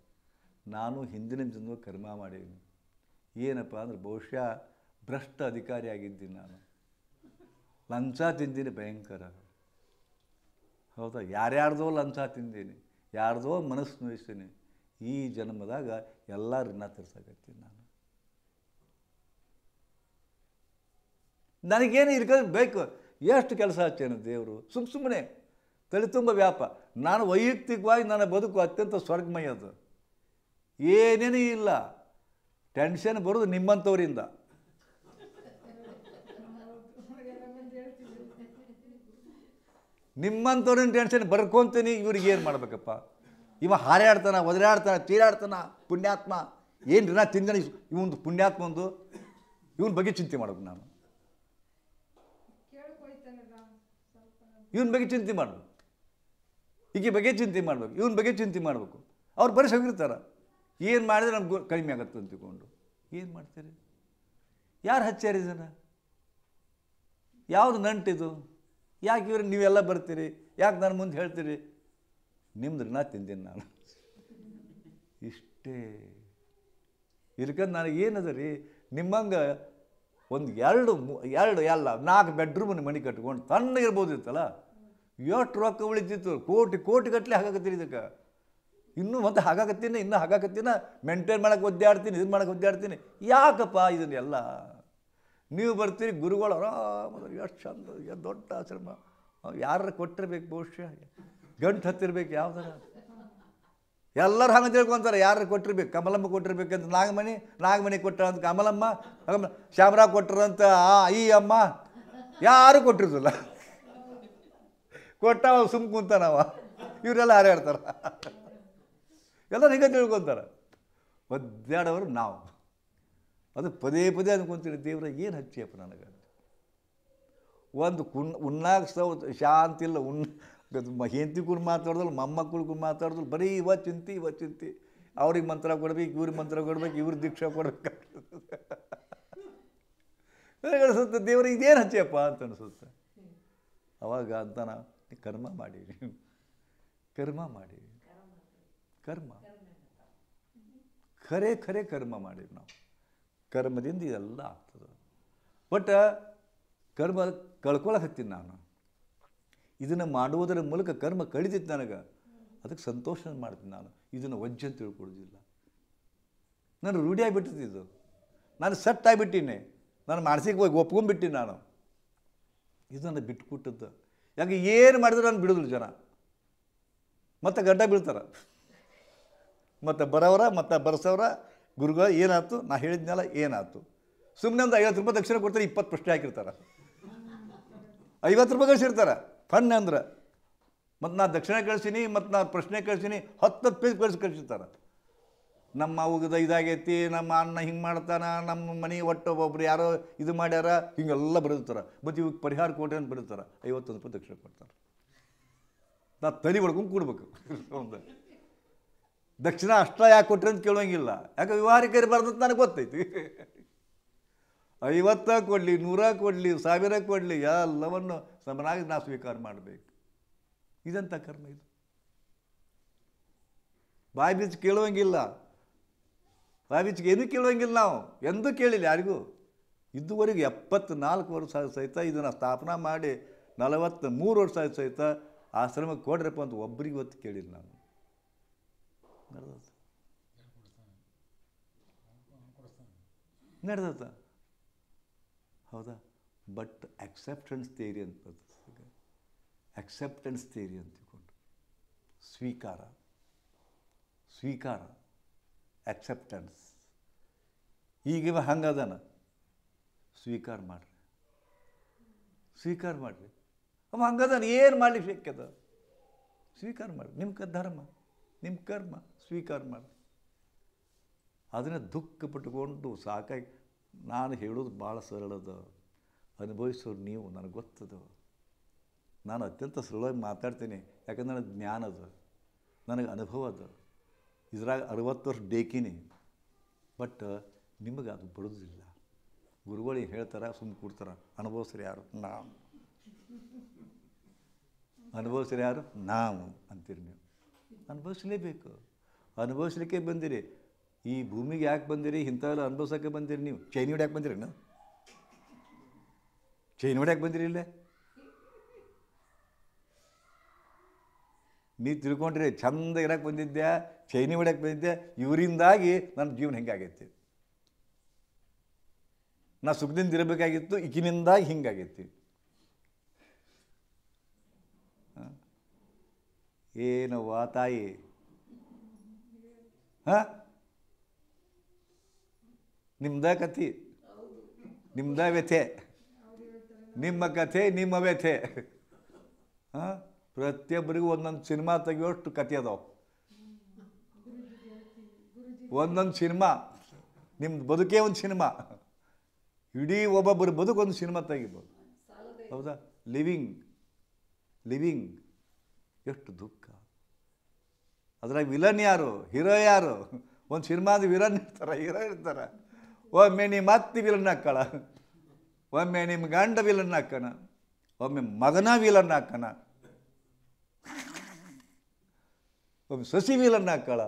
ನಾನು ಹಿಂದಿನ ಜನ್ಮ ಕರ್ಮ ಮಾಡೀನಿ. ಏನಪ್ಪ ಅಂದ್ರೆ ಬಹುಶಃ ಭ್ರಷ್ಟ ಅಧಿಕಾರಿ ಆಗಿದ್ದೀನಿ ನಾನು. ಲಂಚ ತಿಂದೀನಿ ಭಯಂಕರ. ಹೌದಾ, ಯಾರ್ಯಾರ್ದೋ ಲಂಚ ತಿಂದೀನಿ, ಯಾರ್ದೋ ಮನಸ್ಸು ನೋಯಿಸ್ತೀನಿ. ಈ ಜನ್ಮದಾಗ ಎಲ್ಲ ಋಣ ತೀರ್ಸಕತ್ತೀನಿ ನಾನು. ನನಗೇನು ಬೇಕು? ಎಷ್ಟು ಕೆಲಸ ಹಚ್ಚೇನು ದೇವರು, ಸುಮ್ಮನೆ ತಲೆ ತುಂಬ ವ್ಯಾಪ. ನಾನು ವೈಯಕ್ತಿಕವಾಗಿ ನನ್ನ ಬದುಕು ಅತ್ಯಂತ ಸ್ವರ್ಗಮಯ. ಅದು ಏನೇನೂ ಇಲ್ಲ. ಟೆನ್ಷನ್ ಬರೋದು ನಿಮ್ಮಂಥವರಿಂದ. ನಿಮ್ಮಂಥವ್ರಿನ ಟೆನ್ಷನ್ ಬರ್ಕೊತೀನಿ. ಇವ್ರಿಗೆ ಏನು ಮಾಡ್ಬೇಕಪ್ಪ? ಇವ ಹಾರಾಡ್ತಾನೆ, ಒದರಾಡ್ತಾನೆ, ತೀರಾಡ್ತಾನೆ, ಪುಣ್ಯಾತ್ಮ. ಏನು ಋಣ ತಿಂದಾನೆ ಇವೊಂದು ಪುಣ್ಯಾತ್ಮ. ಒಂದು ಇವನ ಬಗ್ಗೆ ಚಿಂತೆ ಮಾಡ್ಬೇಕು ನಾನು. ಇವನ ಬಗ್ಗೆ ಚಿಂತೆ ಮಾಡಬೇಕು, ಈಕೆ ಬಗ್ಗೆ ಚಿಂತೆ ಮಾಡಬೇಕು, ಇವನ ಬಗ್ಗೆ ಚಿಂತೆ ಮಾಡಬೇಕು. ಅವ್ರು ಬರೀ ಹೋಗಿರ್ತಾರೆ. ಏನು ಮಾಡಿದ್ರೆ ನಮ್ಗೆ ಕಡಿಮೆ ಆಗತ್ತೆ ಅಂತ ತಿಳ್ಕೊಂಡು ಏನು ಮಾಡ್ತೀರಿ? ಯಾರು ಹಚ್ಚಾರ ಇದನ್ನು? ಯಾವುದು ನಂಟಿದು? ಯಾಕೆ ಇವ್ರು ನೀವೆಲ್ಲ ಬರ್ತೀರಿ? ಯಾಕೆ ನಾನು ಮುಂದೆ ಹೇಳ್ತೀರಿ? ನಿಮ್ದು ಋಣ ತಿಂತೀನಿ ನಾನು, ಇಷ್ಟೇ. ಇಲ್ಕಂದ್ರೆ ನನಗೇನದ ರೀ, ನಿಮ್ಮಂಗೆ ಒಂದು ಎರಡು ಎಲ್ಲ 4 ಬೆಡ್ರೂಮನ್ನು ಮನೆ ಕಟ್ಕೊಂಡು ತಣ್ಣಗಿರ್ಬೋದಿತ್ತಲ್ಲ, ಎಷ್ಟು ರೊಕ್ಕ ಉಳಿತಿತ್ತು. ಕೋಟಿ ಗಟ್ಟಲೆ ಹಾಗಾಕತ್ತೀರಿ ಇದಕ್ಕೆ. ಇನ್ನೂ ಮತ್ತೆ ಹಾಗಾಕತ್ತೀನಿ, ಮೇಂಟೈನ್ ಮಾಡೋಕೆ ಒದ್ದಾಡ್ತೀನಿ, ಇದು ಮಾಡೋಕೆ ಒದ್ದಾಡ್ತೀನಿ. ಯಾಕಪ್ಪ ಇದನ್ನೆಲ್ಲ? ನೀವು ಬರ್ತೀರಿ, ಗುರುಗಳು ಆರಾಮದ, ಎಷ್ಟು ಚಂದ, ಎಷ್ಟು ದೊಡ್ಡ ಆಶ್ರಮ. ಯಾರು ಕೊಟ್ಟಿರ್ಬೇಕು, ಬಹುಶಃ ಗಂಟು ಹತ್ತಿರ್ಬೇಕು ಯಾವ್ದಾರ. ಎಲ್ಲರೂ ಹಂಗೆ ತಿಳ್ಕೊತಾರೆ, ಯಾರು ಕೊಟ್ಟಿರ್ಬೇಕು. ಕಮಲಮ್ಮ ಕೊಟ್ಟಿರ್ಬೇಕಂತ ನಾಗಮಣಿ ಕೊಟ್ಟ ಅಂತ ಕಮಲಮ್ಮ, ಶ್ಯಾಮರಾವ್ ಕೊಟ್ಟರಂತ ಈ ಅಮ್ಮ, ಯಾರು ಕೊಟ್ಟಿರ್ತಿಲ್ಲ. ಕೊಟ್ಟ ಸುಮ್ ಕುಂತಾನವ. ಇವರೆಲ್ಲ ಹಾರಾಡ್ತಾರೆ. ಎಲ್ಲ ಹಿಂಗೆ ತಿಳ್ಕೊತಾರೆ. ಒದ್ದಾಡೋರು ನಾವು. ಅದು ಪದೇ ಅಂದ್ಕೊತೀರಿ, ದೇವ್ರ ಏನು ಹಚ್ಚಿಯಪ್ಪ ನನಗೆ. ಒಂದು ಉಣ್ಣಾಗ ಶಾಂತಿ ಇಲ್ಲ. ಹೆಂಡತಿ ಕೂಡ ಮಾತಾಡೋದಲ್ಲ, ಮೊಮ್ಮಕ್ಕಳು ಕೂಡ ಮಾತಾಡೋದಲ್ಲ, ಬರೀ ಇವ ಚಿಂತೆ. ಅವ್ರಿಗೆ ಮಂತ್ರ ಕೊಡ್ಬೇಕು, ಇವ್ರಿಗೆ ಮಂತ್ರ ಕೊಡ್ಬೇಕು, ಇವ್ರಿಗೆ ದೀಕ್ಷಾ ಕೊಡ್ಬೇಕು ಅನಿಸುತ್ತೆ. ದೇವ್ರಿಗೆ ಇದೇನು ಹಚ್ಚಿಯಪ್ಪ ಅಂತ ಅನಿಸುತ್ತೆ. ಅವಾಗ ಅಂತಾನ, ಕರ್ಮ ಮಾಡೀವಿ, ಕರ್ಮ ಖರೆ ಕರ್ಮ ಮಾಡೀವಿ ನಾವು. ಕರ್ಮದಿಂದ ಇದೆಲ್ಲ ಆಗ್ತದೆ. ಬಟ್ ಕರ್ಮ ಕಳ್ಕೊಳಕ್ಕೆ ಹತ್ತೀನಿ ನಾನು. ಇದನ್ನು ಮಾಡುವುದರ ಮೂಲಕ ಕರ್ಮ ಕಳಿತಿತ್ತು ನನಗೆ. ಅದಕ್ಕೆ ಸಂತೋಷ ಮಾಡ್ತೀನಿ ನಾನು. ಇದನ್ನು ವಜ್ಜೆ ಅಂತ ತಿಳ್ಕೊಳ್ಳೋದಿಲ್ಲ. ನಾನು ರೂಢಿ ಆಗಿಬಿಟ್ಟಿದ್ದು ಇದು. ನಾನು ಸೆಟ್ ಆಗಿಬಿಟ್ಟಿನಿ. ನಾನು ಮಾನಸಿಕ ಒಪ್ಕೊಂಡ್ಬಿಟ್ಟಿನಿ ನಾನು. ಇದನ್ನು ಬಿಟ್ಟುಕೊಟ್ಟದ್ದು. ಯಾಕೆ ಏನು ಮಾಡಿದ್ರು ನಾನು ಬಿಡೋದಿಲ್ಲ ಜನ. ಮತ್ತು ಗಡ್ಡ ಬೀಳ್ತಾರೆ, ಮತ್ತು ಬರೋರ, ಮತ್ತು ಬರ್ಸೋರ. ಗುರುಗಳು ಏನಾಯ್ತು, ನಾ ಹೇಳಿದ್ನಲ್ಲ ಏನಾಯ್ತು. ಸುಮ್ಮನೆ ಒಂದು 50 ರೂಪಾಯಿ ದಕ್ಷಿಣ ಕೊಡ್ತಾರೆ, 20 ಪ್ರಶ್ನೆ ಹಾಕಿರ್ತಾರೆ. 50 ರೂಪಾಯಿ ಕಳಿಸಿರ್ತಾರೆ ಫನ್ ಅಂದ್ರೆ. ಮತ್ತು ನಾ ದಕ್ಷಿಣ ಕಳಿಸೀನಿ, ಮತ್ತು ನಾ ಪ್ರಶ್ನೆ ಕಳಿಸೀನಿ, 10 ಪೇಜ್ ಕಳಿಸಿರ್ತಾರೆ. ನಮ್ಮ ಅವ್ಗದ ಇದಾಗೈತಿ, ನಮ್ಮ ಅಣ್ಣ ಹಿಂಗೆ ಮಾಡ್ತಾನೆ, ನಮ್ಮ ಮನೆ ಒಟ್ಟು ಒಬ್ಬರು ಯಾರೋ ಇದು ಮಾಡ್ಯಾರ, ಹಿಂಗೆಲ್ಲ ಬರೆದಿರ್ತಾರೆ. ಮತ್ತು ಇವಾಗ ಪರಿಹಾರ ಕೋಟೆ ಅಂತ ಬರೀತಾರೆ. 51 ರೂಪಾಯಿ ದಕ್ಷಿಣ ಕೊಡ್ತಾರೆ. ನಾ ತಲೆ ಹೊಡ್ಕೊಂಡು ಕೂಡ್ಬೇಕು. ದಕ್ಷಿಣ ಅಷ್ಟ ಯಾಕೆ ಕೊಟ್ರಿ ಅಂತ ಕೇಳೋಂಗಿಲ್ಲ. ಯಾಕೆ ವ್ಯವಹಾರಿಕರು ಬರ್ದಂತ ನನಗೆ ಗೊತ್ತೈತಿ. 50 ಕೊಡಲಿ, 100 ಕೊಡಲಿ, 1000 ಕೊಡಲಿ, ಎಲ್ಲವನ್ನು ಸಮನಾಗಿ ನಾವು ಸ್ವೀಕಾರ ಮಾಡಬೇಕು. ಇದಂಥ ಕರ್ಮ ಇದು. ಬಾಯಿ ಬೀಚ್ ಕೇಳುವಂಗಿಲ್ಲ. ಬಾಯಿ ಬೀಚ್ಗೆ ಏನೂ ಕೇಳುವಂಗಿಲ್ಲ. ನಾವು ಎಂದೂ ಕೇಳಿಲ್ಲ ಯಾರಿಗೂ. ಇದುವರೆಗೆ 74 ವರ್ಷ ಸಹಿತ ಇದನ್ನು ಸ್ಥಾಪನಾ ಮಾಡಿ 43 ವರ್ಷ ಸಹಿತ ಆಶ್ರಮಕ್ಕೆ ಕೊಡ್ರಪ್ಪ ಅಂತ ಒಬ್ಬರಿಗೆ ಹೊತ್ತು ಕೇಳಿಲ್ಲ ನಾನು. ನಡೆದತ್ತ ಹೌದಾ. ಬಟ್ ಅಕ್ಸೆಪ್ಟೆನ್ಸ್ ಥಿಯರಿ ಅಂತ ಬರ್ತದೆ. ಅಕ್ಸೆಪ್ಟೆನ್ಸ್ ಥಿಯರಿ ಅಂತ ತಿಳ್ಕೊಂಡು ಸ್ವೀಕಾರ, ಸ್ವೀಕಾರ, ಅಕ್ಸೆಪ್ಟೆನ್ಸ್. ಈಗ ಹಂಗದಾನ, ಸ್ವೀಕಾರ ಮಾಡಿರಿ, ಸ್ವೀಕಾರ ಮಾಡಿರಿ. ಅವ ಹಂಗದಾನ, ಏನು ಮಾಡಲಿಕ್ಕೆ ಶಕ್ಯದ? ಸ್ವೀಕಾರ ಮಾಡಿ. ನಿಮ್ಮ ಧರ್ಮ, ನಿಮ್ಮ ಕರ್ಮ ಸ್ವೀಕಾರ ಮಾಡಿ. ಅದನ್ನು ದುಃಖ ಪಟ್ಕೊಂಡು ಸಾಕಾಗಿ ನಾನು ಹೇಳೋದು ಭಾಳ ಸರಳದ, ಅನುಭವಿಸೋರು ನೀವು, ನನಗೆ ಗೊತ್ತದ. ನಾನು ಅತ್ಯಂತ ಸರಳವಾಗಿ ಮಾತಾಡ್ತೀನಿ, ಯಾಕಂದ್ರೆ ನನಗೆ ಜ್ಞಾನ ಅದ, ನನಗೆ ಅನುಭವ ಅದ. ಇದ್ರಾಗ 60 ವರ್ಷ ಡೇಕಿನಿ. ಬಟ್ ನಿಮಗೆ ಅದು ಬರೋದಿಲ್ಲ. ಗುರುಗಳು ಹೇಳ್ತಾರೆ, ಸುಮ್ಮನೆ ಕೊಡ್ತಾರೆ. ಅನುಭವಿಸ್ರಿ ಯಾರು? ನಾವು. ಅನುಭವಿಸ್ರಿ ಯಾರು? ನಾವು ಅಂತೀರಿ ನೀವು. ಅನುಭವಿಸಲೇಬೇಕು. ಅನುಭವಿಸ್ಲಿಕ್ಕೆ ಬಂದಿರಿ. ಈ ಭೂಮಿಗೆ ಯಾಕೆ ಬಂದಿರಿ? ಇಂಥವೆಲ್ಲ ಅನುಭವಿಸೋಕ್ಕೆ ಬಂದಿರಿ. ನೀವು ಚೈನಿ ಹೊಡ್ಯಾಕೆ ಬಂದಿರಿ? ನಾವು ಚೈನಿ ಹೊಡ್ಯಾಕೆ ಬಂದಿರಿ? ಇಲ್ಲೇ ನೀವು ತಿಳ್ಕೊಂಡ್ರಿ ಚಂದ ಇರಕ್ಕೆ ಬಂದಿದ್ದೆ, ಚೈನಿ ಹೊಡ್ಯಾಕೆ ಬಂದಿದ್ದೆ. ಇವರಿಂದಾಗಿ ನನ್ನ ಜೀವನ ಹೆಂಗಾಗೈತಿ. ನಾ ಸುಖದಿಂದ ಇರಬೇಕಾಗಿತ್ತು, ಈಗಿನಿಂದಾಗಿ ಹಿಂಗಾಗೈತಿ. ಏನವ್ವ ತಾಯಿ? ಹಾಂ, ನಿಮ್ದ ಕಥೆ, ನಿಮ್ದ ವ್ಯಥೆ, ನಿಮ್ಮ ಕಥೆ, ನಿಮ್ಮ ವ್ಯಥೆ. ಹಾಂ, ಪ್ರತಿಯೊಬ್ಬರಿಗೂ ಒಂದೊಂದು ಸಿನಿಮಾ ತೆಗಿಯೋಷ್ಟು ಕಥೆ ಅದಾವೆ. ಒಂದೊಂದು ಸಿನಿಮಾ, ನಿಮ್ದು ಬದುಕೇ ಒಂದು ಸಿನಿಮಾ. ಇಡೀ ಒಬ್ಬೊಬ್ಬರು ಬದುಕು ಒಂದು ಸಿನಿಮಾ ತೆಗಿಬೋದು. ಹೌದಾ? Living, living. ಎಷ್ಟು ದುಃಖ. ಅದ್ರಾಗ ವಿಲನ್ ಯಾರು, ಹೀರೋ ಯಾರು? ಒಂದು ಸಿನಿಮಾದ ವಿಲನ್ ಇರ್ತಾರೆ, ಹೀರೋ ಇರ್ತಾರೆ. ಒಮ್ಮೆ ನಿಮ್ಮ ಅತ್ತಿ ವಿಲನ್ ಹಾಕಳ, ಒಮ್ಮೆ ನಿಮ್ಮ ಗಂಡ ವಿಲನ್ ಹಾಕಣ, ಒಮ್ಮೆ ಮಗನ ವಿಲನ್ ಹಾಕಣ, ಒಮ್ಮೆ ಸಸಿ ವಿಲನ್ ಹಾಕಳ,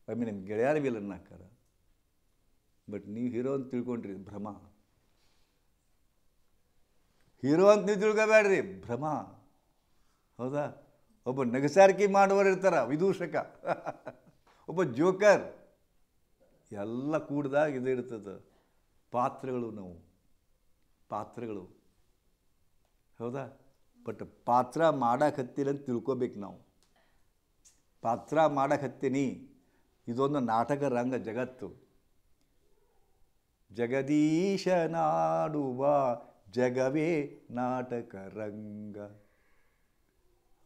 ಒಮ್ಮೆ ನಿಮ್ಮ ಗೆಳೆಯರ ವಿಲನ್ ಹಾಕಳ. ಬಟ್ ನೀವು ಹೀರೋ ಅಂತ ತಿಳ್ಕೊಂಡ್ರಿ, ಭ್ರಮ. ಹೀರೋ ಅಂತ ನೀವು ತಿಳ್ಕೊಬೇಡ್ರಿ, ಭ್ರಮ. ಹೌದಾ? ಒಬ್ಬ ನಗಸಾರಿಕೆ ಮಾಡುವವರು ಇರ್ತಾರ, ವಿದೂಷಕ. ಒಬ್ಬ ಜೋಕರ್. ಎಲ್ಲ ಕೂಡ್ದಾಗ ಇದು ಇರ್ತದೆ. ಪಾತ್ರಗಳು ನಾವು, ಪಾತ್ರಗಳು. ಹೌದಾ? ಬಟ್ ಪಾತ್ರ ಮಾಡಕತ್ತಿಲ್ಲ ಅಂತ ತಿಳ್ಕೊಬೇಕು ನಾವು. ಪಾತ್ರ ಮಾಡಕತ್ತೀನಿ. ಇದೊಂದು ನಾಟಕ ರಂಗ ಜಗತ್ತು. ಜಗದೀಶನಾಡುವ ಜಗವೇ ನಾಟಕ ರಂಗ.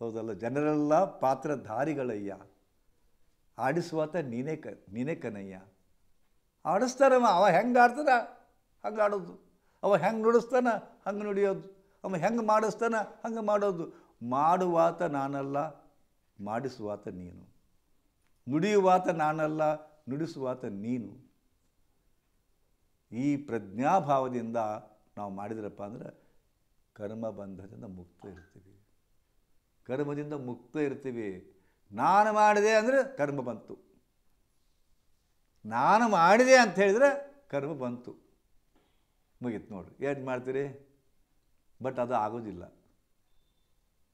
ಹೌದಲ್ಲ? ಜನರೆಲ್ಲ ಪಾತ್ರಧಾರಿಗಳಯ್ಯ. ಆಡಿಸುವಾತ ನೀನೇ ಕನಯ್ಯ. ಆಡಿಸ್ತಾನವ. ಅವ ಹೆಂಗೆ ಆಡ್ತಾನ ಹಂಗೆ ಆಡೋದು. ಅವ ಹೆಂಗೆ ನುಡಿಸ್ತಾನ ಹಂಗೆ ನುಡಿಯೋದು. ಅವ ಹೆಂಗೆ ಮಾಡಿಸ್ತಾನ ಹಂಗೆ ಮಾಡೋದು. ಮಾಡುವಾತ ನಾನಲ್ಲ, ಮಾಡಿಸುವಾತ ನೀನು. ನುಡಿಯುವಾತ ನಾನಲ್ಲ, ನುಡಿಸುವಾತ ನೀನು. ಈ ಪ್ರಜ್ಞಾಭಾವದಿಂದ ನಾವು ಮಾಡಿದ್ರಪ್ಪ ಅಂದ್ರೆ ಕರ್ಮಬಂಧದಿಂದ ಮುಕ್ತ ಇರ್ತೀವಿ. ಕರ್ಮದಿಂದ ಮುಕ್ತ ಇರ್ತೀವಿ. ನಾನು ಮಾಡಿದೆ ಅಂದರೆ ಕರ್ಮ ಬಂತು. ನಾನು ಮಾಡಿದೆ ಅಂತ ಹೇಳಿದರೆ ಕರ್ಮ ಬಂತು, ಮುಗೀತು ನೋಡ್ರಿ. ಏನು ಮಾಡ್ತೀರಿ? ಬಟ್ ಅದು ಆಗೋದಿಲ್ಲ.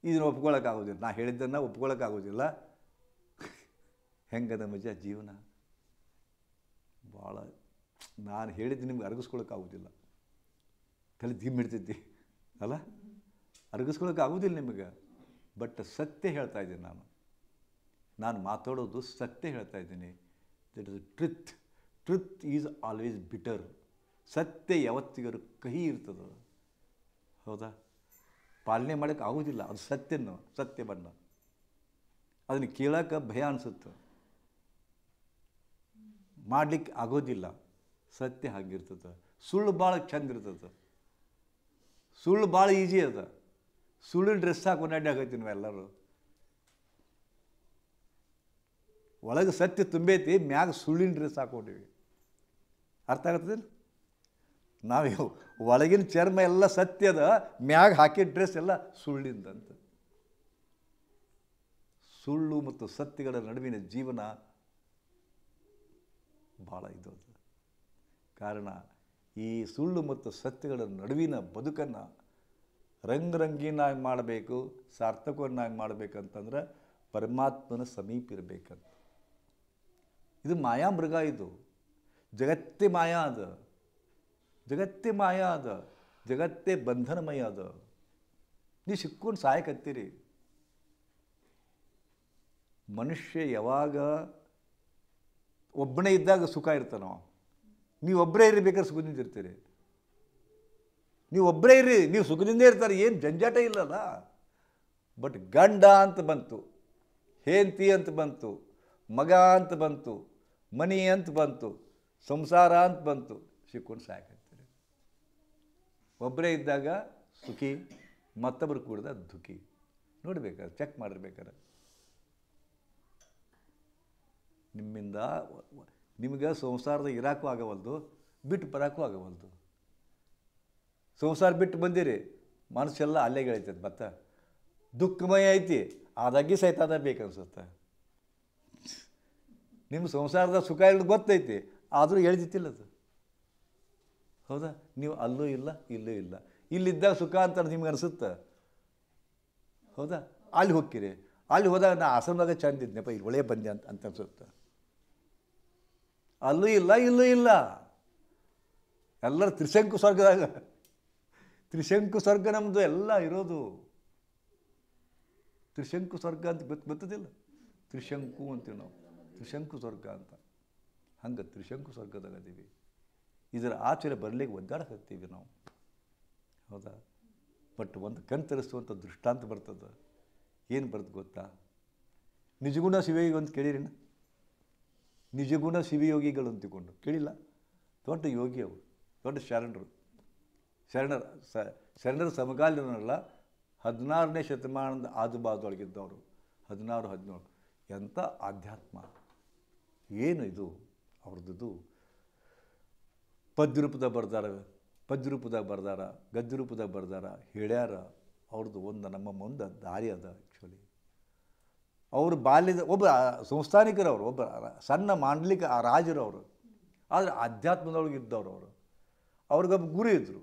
ಇದನ್ನು ಒಪ್ಕೊಳ್ಳೋಕ್ಕಾಗೋದಿಲ್ಲ. ನಾ ಹೇಳಿದ್ದನ್ನು ಒಪ್ಕೊಳ್ಳೋಕ್ಕಾಗೋದಿಲ್ಲ. ಹೆಂಗದ ಮಜ ಜೀವನ. ಭಾಳ ನಾನು ಹೇಳಿದ್ದು ನಿಮ್ಗೆ ಅರಗಿಸ್ಕೊಳ್ಳೋಕ್ಕಾಗೋದಿಲ್ಲ. ತಲೆ ದಿಮ್ಮಿಡ್ತೈತಿ ಅಲ್ಲ? ಅರಗಿಸ್ಕೊಳ್ಳೋಕ್ಕಾಗೋದಿಲ್ಲ ನಿಮಗೆ. ಬಟ್ ಸತ್ಯ ಹೇಳ್ತಾ ಇದ್ದೀನಿ ನಾನು ಮಾತಾಡೋದು ಸತ್ಯ ಹೇಳ್ತಾ ಇದ್ದೀನಿ. That is truth. Truth is always bitter. ಸತ್ಯ ಯಾವತ್ತಿಗೂ ಕಹಿ ಇರ್ತದೆ. ಹೌದಾ? ಪಾಲನೆ ಮಾಡೋಕ್ಕೆ ಆಗೋದಿಲ್ಲ. ಅದು ಸತ್ಯವನ್ನು ಅದನ್ನು ಕೇಳೋಕೆ ಭಯ ಅನಿಸುತ್ತೆ, ಮಾಡಲಿಕ್ಕೆ ಆಗೋದಿಲ್ಲ. ಸತ್ಯ ಹಾಗಿರ್ತದೆ. ಸುಳ್ಳು ಭಾಳ ಚಂದ ಇರ್ತದೆ. ಸುಳ್ಳು ಭಾಳ ಈಜಿ ಅದ. ಸುಳ್ಳು ಡ್ರೆಸ್ ಹಾಕೊಂಡು ಅಡ್ಡಾಗತ್ತೀವಿ ನಾವೆಲ್ಲರೂ. ಒಳಗೆ ಸತ್ಯ ತುಂಬೈತಿ, ಮ್ಯಾಗ ಸುಳ್ಳಿನ ಡ್ರೆಸ್ ಹಾಕೊಂಡಿವಿ. ಅರ್ಥ ಆಗ್ತದಿಲ್ಲ? ನಾವು ಒಳಗಿನ ಚರ್ಮ ಎಲ್ಲ ಸತ್ಯದ, ಮ್ಯಾಗ ಹಾಕಿದ ಡ್ರೆಸ್ ಎಲ್ಲ ಸುಳ್ಳಿಂದಂತ. ಸುಳ್ಳು ಮತ್ತು ಸತ್ಯಗಳ ನಡುವಿನ ಜೀವನ ಭಾಳ ಇದು. ಕಾರಣ ಈ ಸುಳ್ಳು ಮತ್ತು ಸತ್ಯಗಳ ನಡುವಿನ ಬದುಕನ್ನು ರಂಗರಂಗೀನಾಗಿ ಮಾಡಬೇಕು, ಸಾರ್ಥಕವನ್ನಾಗಿ ಮಾಡಬೇಕಂತಂದ್ರೆ ಪರಮಾತ್ಮನ ಸಮೀಪ ಇರಬೇಕಂತ. ಇದು ಮಾಯಾಮೃಗ, ಇದು ಜಗತ್ತೇ ಮಾಯಾ ಅದ, ಜಗತ್ತೇ ಮಾಯಾ ಅದ, ಜಗತ್ತೇ ಬಂಧನಮಯ ಅದ. ನೀವು ಸಿಕ್ಕೊಂಡು ಸಾಯಕತ್ತೀರಿ. ಮನುಷ್ಯ ಯಾವಾಗ ಒಬ್ಬನೇ ಇದ್ದಾಗ ಸುಖ ಇರ್ತಾನೋ, ನೀವು ಒಬ್ಬರೇ ಇರಿ, ಬೇಕಾದ್ರೆ ಸುಖದಿಂದ ಇರ್ತೀರಿ. ನೀವು ಒಬ್ಬರೇ ಇರಿ, ನೀವು ಸುಖದಿಂದ ಇರ್ತಾರೆ, ಏನು ಜಂಜಾಟ ಇಲ್ಲಲ್ಲ. ಬಟ್ ಗಂಡ ಅಂತ ಬಂತು, ಹೆಂಡತಿ ಅಂತ ಬಂತು, ಮಗ ಅಂತ ಬಂತು, ಮನಿ ಅಂತ ಬಂತು, ಸಂಸಾರ ಅಂತ ಬಂತು, ಸಿಕ್ಕೊಂಡು ಸಾಕಾಗ್ತೀರಿ. ಒಬ್ಬರೇ ಇದ್ದಾಗ ಸುಖಿ, ಮತ್ತೊಬ್ಬರು ಕೂಡಿದ ದುಃಖಿ. ನೋಡ್ಬೇಕಾದ್ರೆ ಚೆಕ್ ಮಾಡಿರ್ಬೇಕಾರೆ ನಿಮ್ಮಿಂದ ನಿಮಗೆ ಸಂಸಾರದ ಇರಾಕೂ ಆಗವಲ್ದು, ಬಿಟ್ಟು ಬರೋಕ್ಕೂ ಆಗವಲ್ದು. ಸಂಸಾರ ಬಿಟ್ಟು ಬಂದಿರಿ, ಮನಸ್ಸೆಲ್ಲ ಅಲ್ಲೇ ಗೆಳೀತದೆ, ಮತ್ತೆ ದುಃಖಮಯ ಐತಿ, ಆದಾಗಿ ಸಹಿತ ಅದ ಬೇಕನ್ಸುತ್ತೆ. ನಿಮ್ಮ ಸಂಸಾರದ ಸುಖ ಇಲ್ಲದ ಗೊತ್ತೈತಿ, ಆದರೂ ಎಳ್ದಿತ್ತಿಲ್ಲ ಅದು. ಹೌದಾ? ನೀವು ಅಲ್ಲೂ ಇಲ್ಲ, ಇಲ್ಲೂ ಇಲ್ಲ. ಇಲ್ಲಿದ್ದಾಗ ಸುಖ ಅಂತ ನಿಮ್ಗೆ ಅನಿಸುತ್ತೆ. ಹೌದಾ? ಅಲ್ಲಿ ಹೋಗ್ತೀರಿ, ಅಲ್ಲಿ ಹೋದಾಗ ನಾ ಆಶ್ರಮದಾಗ ಚಂದಿದ್ನಪ್ಪ, ಇಲ್ಲಿ ಒಳ್ಳೆ ಬಂದೆ ಅಂತ ಅನ್ಸುತ್ತೆ. ಅಲ್ಲೂ ಇಲ್ಲ, ಇಲ್ಲೂ ಇಲ್ಲ. ಎಲ್ಲರೂ ತ್ರಿಶಂಕು ಸ್ವರ್ಗದಾಗ, ತ್ರಿಶಂಕು ಸ್ವರ್ಗ ನಮ್ಮದು ಎಲ್ಲ ಇರೋದು. ತ್ರಿಶಂಕು ಸ್ವರ್ಗ ಅಂತ ಗೊತ್ತದಿಲ್ಲ? ತ್ರಿಶಂಕು ಅಂತೀವಿ ನಾವು, ತ್ರಿಶಂಕು ಸ್ವರ್ಗ ಅಂತ. ಹಂಗೆ ತ್ರಿಶಂಕು ಸ್ವರ್ಗದಾಗ ಅದೀವಿ. ಇದರ ಆಚರಣೆ ಬರಲಿಕ್ಕೆ ಒದ್ದಾಡಕತ್ತೀವಿ ನಾವು. ಹೌದಾ? ಬಟ್ ಒಂದು ಕಣ್ ತರಿಸುವಂಥ ದೃಷ್ಟಾಂತ ಬರ್ತದೆ. ಏನು ಬರ್ತದೆ ಗೊತ್ತಾ? ನಿಜಗುಣ ಶಿವಯೋಗಿ ಅಂತ ಕೇಳಿರಿ? ನಿಜಗುಣ ಶಿವಯೋಗಿಗಳು ಅಂತಿಕೊಂಡು ಕೇಳಿಲ್ಲ? ದೊಡ್ಡ ಯೋಗಿ ಅವರು, ದೊಡ್ಡ ಶರಣರು. ಶರಣರ ಸಮಕಾಲೀನಲ್ಲ, 16ನೇ ಶತಮಾನದ ಆಜುಬಾಜೊಳಗಿದ್ದವರು, 16-17. ಎಂಥ ಆಧ್ಯಾತ್ಮ, ಏನು ಇದು ಅವ್ರದ್ದು. ಪದ್ಯರೂಪದಾಗ ಬರ್ದಾರ, ಗದ್ಯ ರೂಪದಾಗ ಬರ್ದಾರ, ಹೇಳ್ಯಾರ. ಅವ್ರದ್ದು ಒಂದು ನಮ್ಮ ಮುಂದೆ ದಾರಿ ಅದ. ಆ್ಯಕ್ಚುಲಿ ಅವರು ಬಾಲ್ಯದ ಒಬ್ಬ ಸಂಸ್ಥಾನಿಕರವರು, ಒಬ್ಬ ಸಣ್ಣ ಮಾಂಡಲಿಕ ರಾಜರು ಅವರು. ಆದರೆ ಅಧ್ಯಾತ್ಮದೊಳಗೆ ಇದ್ದವರು ಅವರು. ಅವ್ರಿಗೊಬ್ಬ ಗುರು ಇದ್ದರು.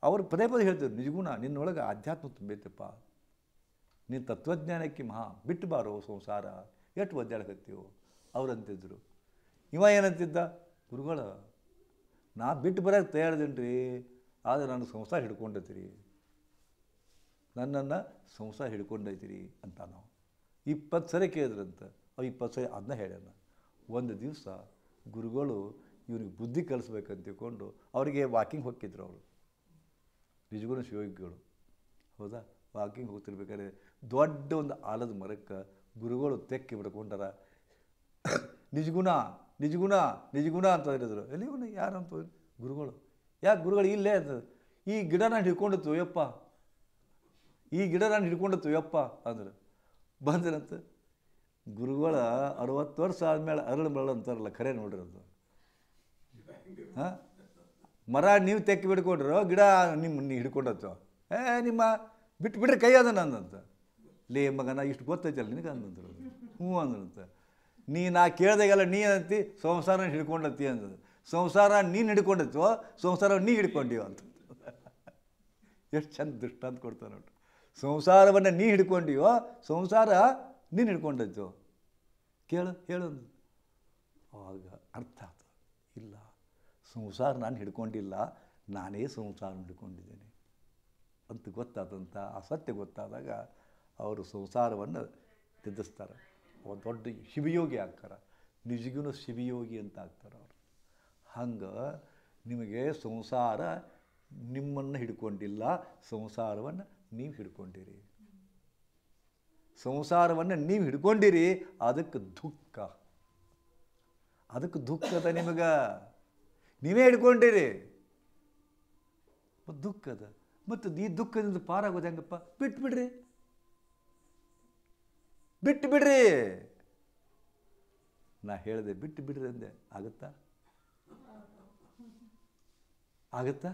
ಅವರು ಪದೇ ಪದೇ ಹೇಳ್ತಿದ್ರು, ನಿಜಗುಣ ನಿನ್ನೊಳಗೆ ಆಧ್ಯಾತ್ಮ ತುಂಬೈತಪ್ಪ, ನೀನು ತತ್ವಜ್ಞಾನಕ್ಕೆ ಬಿಟ್ಟು ಬಾರೋ ಸಂಸಾರ, ಎಷ್ಟು ಒದ್ದಾಡಕತ್ತೀವೋ ಅವ್ರು ಅಂತಿದ್ರು. ಇವ ಏನಂತಿದ್ದ? ಗುರುಗಳ ನಾ ಬಿಟ್ಟು ಬರೋಕ್ಕೆ ತಯಾರಿದ್ದೀನಿ ರೀ, ಆದರೆ ನಾನು ಸಂಸಾರ ಹಿಡ್ಕೊಂಡೈತಿರಿ, ನನ್ನನ್ನು ಸಂಸಾರ ಹಿಡ್ಕೊಂಡೈತಿರಿ ಅಂತ ನಾವು 20 ಸರಿ ಕೇಳಿದ್ರಂತ. ಅವು 20 ಸರಿ ಅದನ್ನ ಹೇಳ್ಯಾನ. ಒಂದು ದಿವಸ ಗುರುಗಳು ಇವ್ರಿಗೆ ಬುದ್ಧಿ ಕಲಿಸ್ಬೇಕಂತ ತಿಳ್ಕೊಂಡು ಅವರಿಗೆ ವಾಕಿಂಗ್ ಹೋಗ್ತಿದ್ರು ಅವರು, ನಿಜಗುಣ ಶಿವಯೋಗಿಗಳು. ಹೌದಾ? ವಾಕಿಂಗ್ ಹೋಗ್ತಿರ್ಬೇಕಾದ್ರೆ ದೊಡ್ಡ ಒಂದು ಆಲದ ಮರಕ್ಕೆ ಗುರುಗಳು ತೆಕ್ಕಿ ಬಿಡ್ಕೊಂಡಾರ. ನಿಜಗುಣ ನಿಜಗುಣ ನಿಜಗುಣ ಅಂತ ಹೇಳಿದ್ರು. ಎಲ್ಲಿ ಯಾರಂತ ಗುರುಗಳು? ಯಾಕೆ ಗುರುಗಳು ಇಲ್ಲೇ ಅಂತ? ಈ ಗಿಡ ನಾನು ಹಿಡ್ಕೊಂಡಿತ್ತು ಯಪ್ಪ, ಈ ಗಿಡ ನಾನು ಹಿಡ್ಕೊಂಡಿತ್ತು ಯಪ್ಪ ಅಂದ್ರೆ ಬಂದ್ರಂತ. ಗುರುಗಳ 60 ವರ್ಷ ಆದಮೇಲೆ ಅರಳು ಮರಳು ಅಂತಾರಲ್ಲ, ಖರೆ ನೋಡಿರೋದು. ಹಾಂ, ಮರ ನೀವು ತೆಕ್ಕಿ ಬಿಡ್ಕೊಂಡ್ರು, ಗಿಡ ನಿಮ್ಮ ಹಿಡ್ಕೊಂಡತ್ತು. ನಿಮ್ಮ ಬಿಟ್ಬಿಟ್ರೆ ಕೈ ಅದ ನಂದಂತ. ಲೇ ಮಗನ ಇಷ್ಟು ಗೊತ್ತೈತಲ್ಲ ನಿನಗೆ ಅಂದಂದ್ರು. ಹ್ಞೂ ಅಂದ್ರಂತ. ನಾ ಕೇಳ್ದಾಗೆಲ್ಲ ನೀ ಅಂತಿ ಸಂಸಾರ ಹಿಡ್ಕೊಂಡತ್ತಿ ಅಂದದು. ಸಂಸಾರ ನೀನು ಹಿಡ್ಕೊಂಡತ್ತು, ಸಂಸಾರ ನೀ ಹಿಡ್ಕೊಂಡಿವ ಅಂತ. ಎಷ್ಟು ಚಂದ ದೃಷ್ಟಾಂತ ಕೊಡ್ತಾನೆ ನೋಡ್ರಿ. ಸಂಸಾರವನ್ನು ನೀ ಹಿಡ್ಕೊಂಡಿವೋ, ಸಂಸಾರ ನೀನು ಹಿಡ್ಕೊಂಡದ್ದು. ಹೇಳು. ಆವಾಗ ಅರ್ಥ ಆಯ್ತು, ಇಲ್ಲ ಸಂಸಾರ ನಾನು ಹಿಡ್ಕೊಂಡಿಲ್ಲ, ನಾನೇ ಸಂಸಾರ ಹಿಡ್ಕೊಂಡಿದ್ದೇನೆ ಅಂತ ಗೊತ್ತಾದಂಥ ಆ ಸತ್ಯ ಗೊತ್ತಾದಾಗ ಅವರು ಸಂಸಾರವನ್ನು ತಿದ್ದಿಸ್ತಾರೆ. ಒಂದು ದೊಡ್ಡ ಶಿವಯೋಗಿ ಆಗ್ತಾರೆ, ನಿಜಗುಣ ಶಿವಯೋಗಿ ಅಂತ ಆಗ್ತಾರೆ ಅವರು. ಹಂಗೆ ನಿಮಗೆ ಸಂಸಾರ ನಿಮ್ಮನ್ನು ಹಿಡ್ಕೊಂಡಿಲ್ಲ, ಸಂಸಾರವನ್ನು ನೀವು ಹಿಡ್ಕೊಂಡಿರಿ. ಸಂಸಾರವನ್ನು ನೀವು ಹಿಡ್ಕೊಂಡಿರಿ, ಅದಕ್ಕೆ ದುಃಖದ ನಿಮಗೆ. ನೀವೇ ಹಿಡ್ಕೊಂಡಿರಿ, ದುಃಖದ. ಮತ್ತು ಈ ದುಃಖದಿಂದ ಪಾರಾಗೋದು ಹೆಂಗಪ್ಪ? ಬಿಟ್ಬಿಡ್ರಿ. ನಾ ಹೇಳಿದೆ ಬಿಟ್ಟು ಬಿಡ್ರಿ ಅಂದೆ. ಆಗುತ್ತಾ? ಆಗುತ್ತಾ?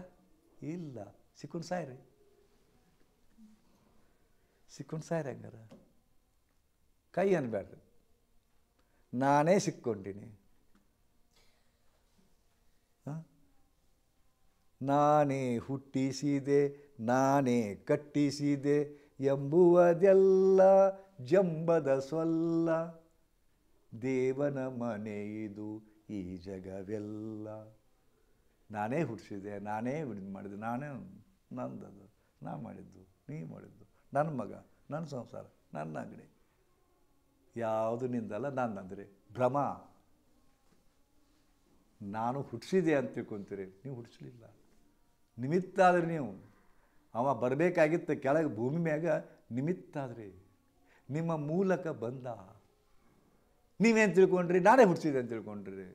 ಇಲ್ಲ. ಸಿಕ್ಕೊಂಡು ಸಾಯ್ರಿ, ಸಿಕ್ಕೊಂಡು ಸಾಯ್ರಿ. ಹಂಗಾರ ಕೈ ಅನ್ಬೇಡ್ರಿ, ನಾನೇ ಸಿಕ್ಕೊಂಡೀನಿ. ನಾನೇ ಹುಟ್ಟಿಸಿದೆ, ನಾನೇ ಕಟ್ಟಿಸಿದೆ ಎಂಬುವುದೆಲ್ಲ ಜಂಬದ ಸೊಲ್ಲ. ದೇವನ ಮನೆ ಇದು ಈ ಜಗವೆಲ್ಲ. ನಾನೇ ಹುಟ್ಟಿಸಿದೆ, ನಾನೇ ಇದು ಮಾಡಿದೆ, ನಾನೇ ನಂದದು, ನಾ ಮಾಡಿದ್ದು, ನೀ ಮಾಡಿದ್ದು, ನನ್ನ ಮಗ, ನನ್ನ ಸಂಸಾರ, ನನ್ನ ಅಂಗಡಿ, ಯಾವುದು ನಿಂದಲ್ಲ ನನ್ನಂದರೆ ಭ್ರಮ. ನಾನು ಹುಟ್ಟಿಸಿದೆ ಅಂತ ತಿಳ್ಕೊತೀರಿ, ನೀವು ಹುಟ್ಟಿಸ್ಲಿಲ್ಲ. ನಿಮಿತ್ತ ಆದ್ರಿ ನೀವು. ಅವ ಬರಬೇಕಾಗಿತ್ತು ಕೆಳಗೆ ಭೂಮಿ ಮ್ಯಾಗ, ನಿಮಿತ್ತ ಆದ್ರಿ, ನಿಮ್ಮ ಮೂಲಕ ಬಂದ. ನೀವೇನು ತಿಳ್ಕೊಂಡ್ರಿ? ನಾನೇ ಹುಟ್ಟಿಸಿದೆ ಅಂತ ತಿಳ್ಕೊಂಡ್ರಿ.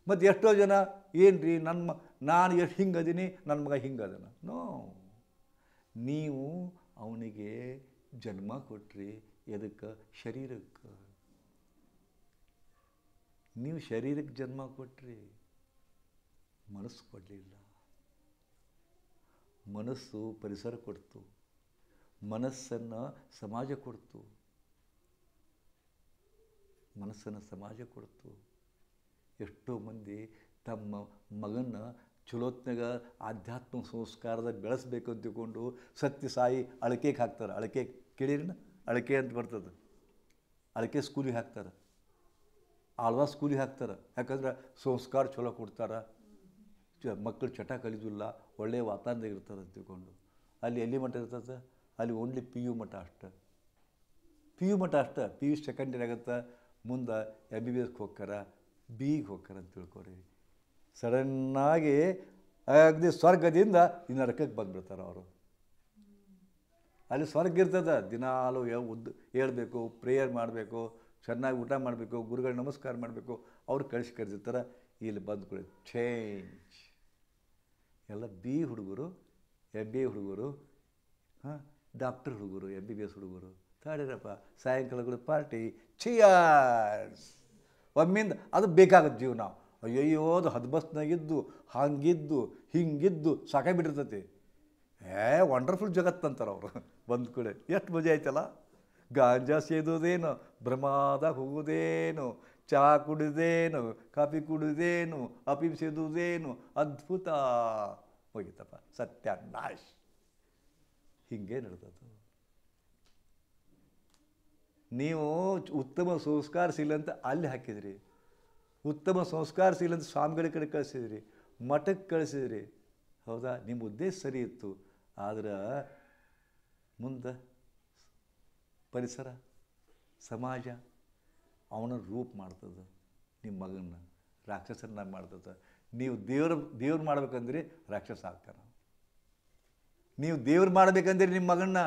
ಮತ್ತು ಎಷ್ಟೋ ಜನ ಏನು ರೀ ನಾನು ಎಷ್ಟು ಹಿಂಗದೀನಿ, ನನ್ನ ಮಗ ಹಿಂಗದನ. ನೋ, ನೀವು ಅವನಿಗೆ ಜನ್ಮ ಕೊಟ್ರಿ. ಎದಕ್ಕೆ? ಶರೀರಕ್ಕೆ. ನೀವು ಶರೀರಕ್ಕೆ ಜನ್ಮ ಕೊಟ್ರಿ, ಮನಸ್ಸು ಕೊಡಲಿಲ್ಲ. ಮನಸ್ಸು ಪರಿಸರ ಕೊಡ್ತು, ಮನಸ್ಸನ್ನು ಸಮಾಜ ಕೊಡ್ತು, ಮನಸ್ಸನ್ನು ಸಮಾಜ ಕೊಡ್ತು. ಎಷ್ಟೋ ಮಂದಿ ತಮ್ಮ ಮಗನ ಚಲೋತ್ನಾಗ ಆಧ್ಯಾತ್ಮ ಸಂಸ್ಕಾರದಾಗ ಬೆಳೆಸ್ಬೇಕು ಅಂತ ತಿಳ್ಕೊಂಡು ಸತ್ಯ ಸಾಯಿ ಅಳಕೆಗೆ ಹಾಕ್ತಾರೆ. ಅಳಕೆ ಕೇಳಿರಿನ? ಅಳಕೆ ಅಂತ ಬರ್ತದೆ. ಅಳಕೆ ಸ್ಕೂಲಿಗೆ ಹಾಕ್ತಾರೆ, ಆಳ್ವಾ ಸ್ಕೂಲಿಗೆ ಹಾಕ್ತಾರೆ. ಯಾಕಂದ್ರೆ ಸಂಸ್ಕಾರ ಚಲೋ ಕೊಡ್ತಾರೆ, ಮಕ್ಕಳು ಚಟ ಕಲಿದಿಲ್ಲ, ಒಳ್ಳೆಯ ವಾತಾವರಣದಾಗ ಇರ್ತಾರೆ ಅಂತ ತಿಳ್ಕೊಂಡು. ಅಲ್ಲಿ ಎಲ್ಲಿ ಮಟ್ಟ ಇರ್ತದೆ? ಅಲ್ಲಿ ಓನ್ಲಿ PU ಮಟ್ಟ ಅಷ್ಟೆ. PU ಮಟ್ಟ ಅಷ್ಟೆ. PU ಸೆಕೆಂಡ್ ಇಯರ್ ಆಗುತ್ತೆ, ಮುಂದೆ MBBSಗೆ ಹೋಗ್ತಾರೆ, BEಗೆ ಹೋಗ್ತಾರೆ ಅಂತ ತಿಳ್ಕೊರಿ. ಸಡನ್ನಾಗಿ ಅಗದಿ ಸ್ವರ್ಗದಿಂದ ಇನ್ನು ನರಕಕ್ಕೆ ಬಂದುಬಿಡ್ತಾರೆ ಅವರು. ಅಲ್ಲಿ ಸ್ವರ್ಗ ಇರ್ತದೆ. ದಿನಾಲು ಹೇಳ್ಬೇಕು, ಪ್ರೇಯರ್ ಮಾಡಬೇಕು, ಚೆನ್ನಾಗಿ ಊಟ ಮಾಡಬೇಕು, ಗುರುಗಳು ನಮಸ್ಕಾರ ಮಾಡಬೇಕು. ಅವ್ರು ಕರೆದಿರ್ತಾರೆ. ಇಲ್ಲಿ ಬಂದುಕೊಳ್ಳಿ ಚೇಂಜ್. ಎಲ್ಲ B ಹುಡುಗರು, MBA ಹುಡುಗರು, ಡಾಕ್ಟರ್ ಹುಡುಗರು, MBBS ಹುಡುಗರು. ತಾಡಿರಪ್ಪ, ಸಾಯಂಕಾಲಗಳು ಪಾರ್ಟಿ, ಚಿಯರ್ಸ್. ಒಮ್ಮಿಂದ ಅದು ಬೇಕಾಗುತ್ತೆ ಜೀವನ. ಅಯ್ಯಯ್ಯೋ, ಅದು ಹದ್ಬಸ್ನಾಗಿದ್ದು, ಹಂಗಿದ್ದು ಹಿಂಗಿದ್ದು ಸಾಕಾಗಿಬಿಟ್ಟಿರ್ತೈತಿ. ವಂಡರ್ಫುಲ್ ಜಗತ್ತಂತಾರೆ ಅವರು. ಬಂದ ಕೂಡ ಎಷ್ಟು ಮಜಾ ಆಯ್ತಲ್ಲ. ಗಾಂಜಾ ಸೇದೋದೇನು, ಭ್ರಮಾದಾಗ ಹೋಗೋದೇನು, ಚಹಾ ಕುಡಿದೇನು, ಕಾಫಿ ಕುಡಿದೇನು, ಅಫೀಮ್ ಸೇದುವುದೇನು, ಅದ್ಭುತ. ಹೋಗಿತ್ತಪ್ಪ, ಸತ್ಯನಾಶ. ಹಿಂಗೆ ನಡೆದದು. ನೀವು ಉತ್ತಮ ಸಂಸ್ಕಾರಶೀಲ ಅಂತ ಅಲ್ಲಿ ಹಾಕಿದ್ರಿ, ಉತ್ತಮ ಸಂಸ್ಕಾರಶೀಲ ಅಂತ ಸ್ವಾಮಿಗಳ ಕಡೆ ಕಳಿಸಿದ್ರಿ, ಮಠಕ್ಕೆ ಕಳಿಸಿದ್ರಿ. ಹೌದಾ? ನಿಮ್ಮ ಉದ್ದೇಶ ಸರಿ ಇತ್ತು. ಆದ್ರೆ ಮುಂದೆ ಪರಿಸರ, ಸಮಾಜ ಅವನ ರೂಪ ಮಾಡ್ತದೆ. ನಿಮ್ಮ ಮಗನ ರಾಕ್ಷಸನ್ನಾಗಿ ಮಾಡ್ತದೆ. ನೀವು ದೇವ್ರು ಮಾಡ್ಬೇಕಂದ್ರಿ ರಾಕ್ಷಸ ಆಗ್ತಾನೆ. ನೀವು ದೇವ್ರು ಮಾಡ್ಬೇಕಂದ್ರಿ ನಿಮ್ಮ ಮಗನ್ನ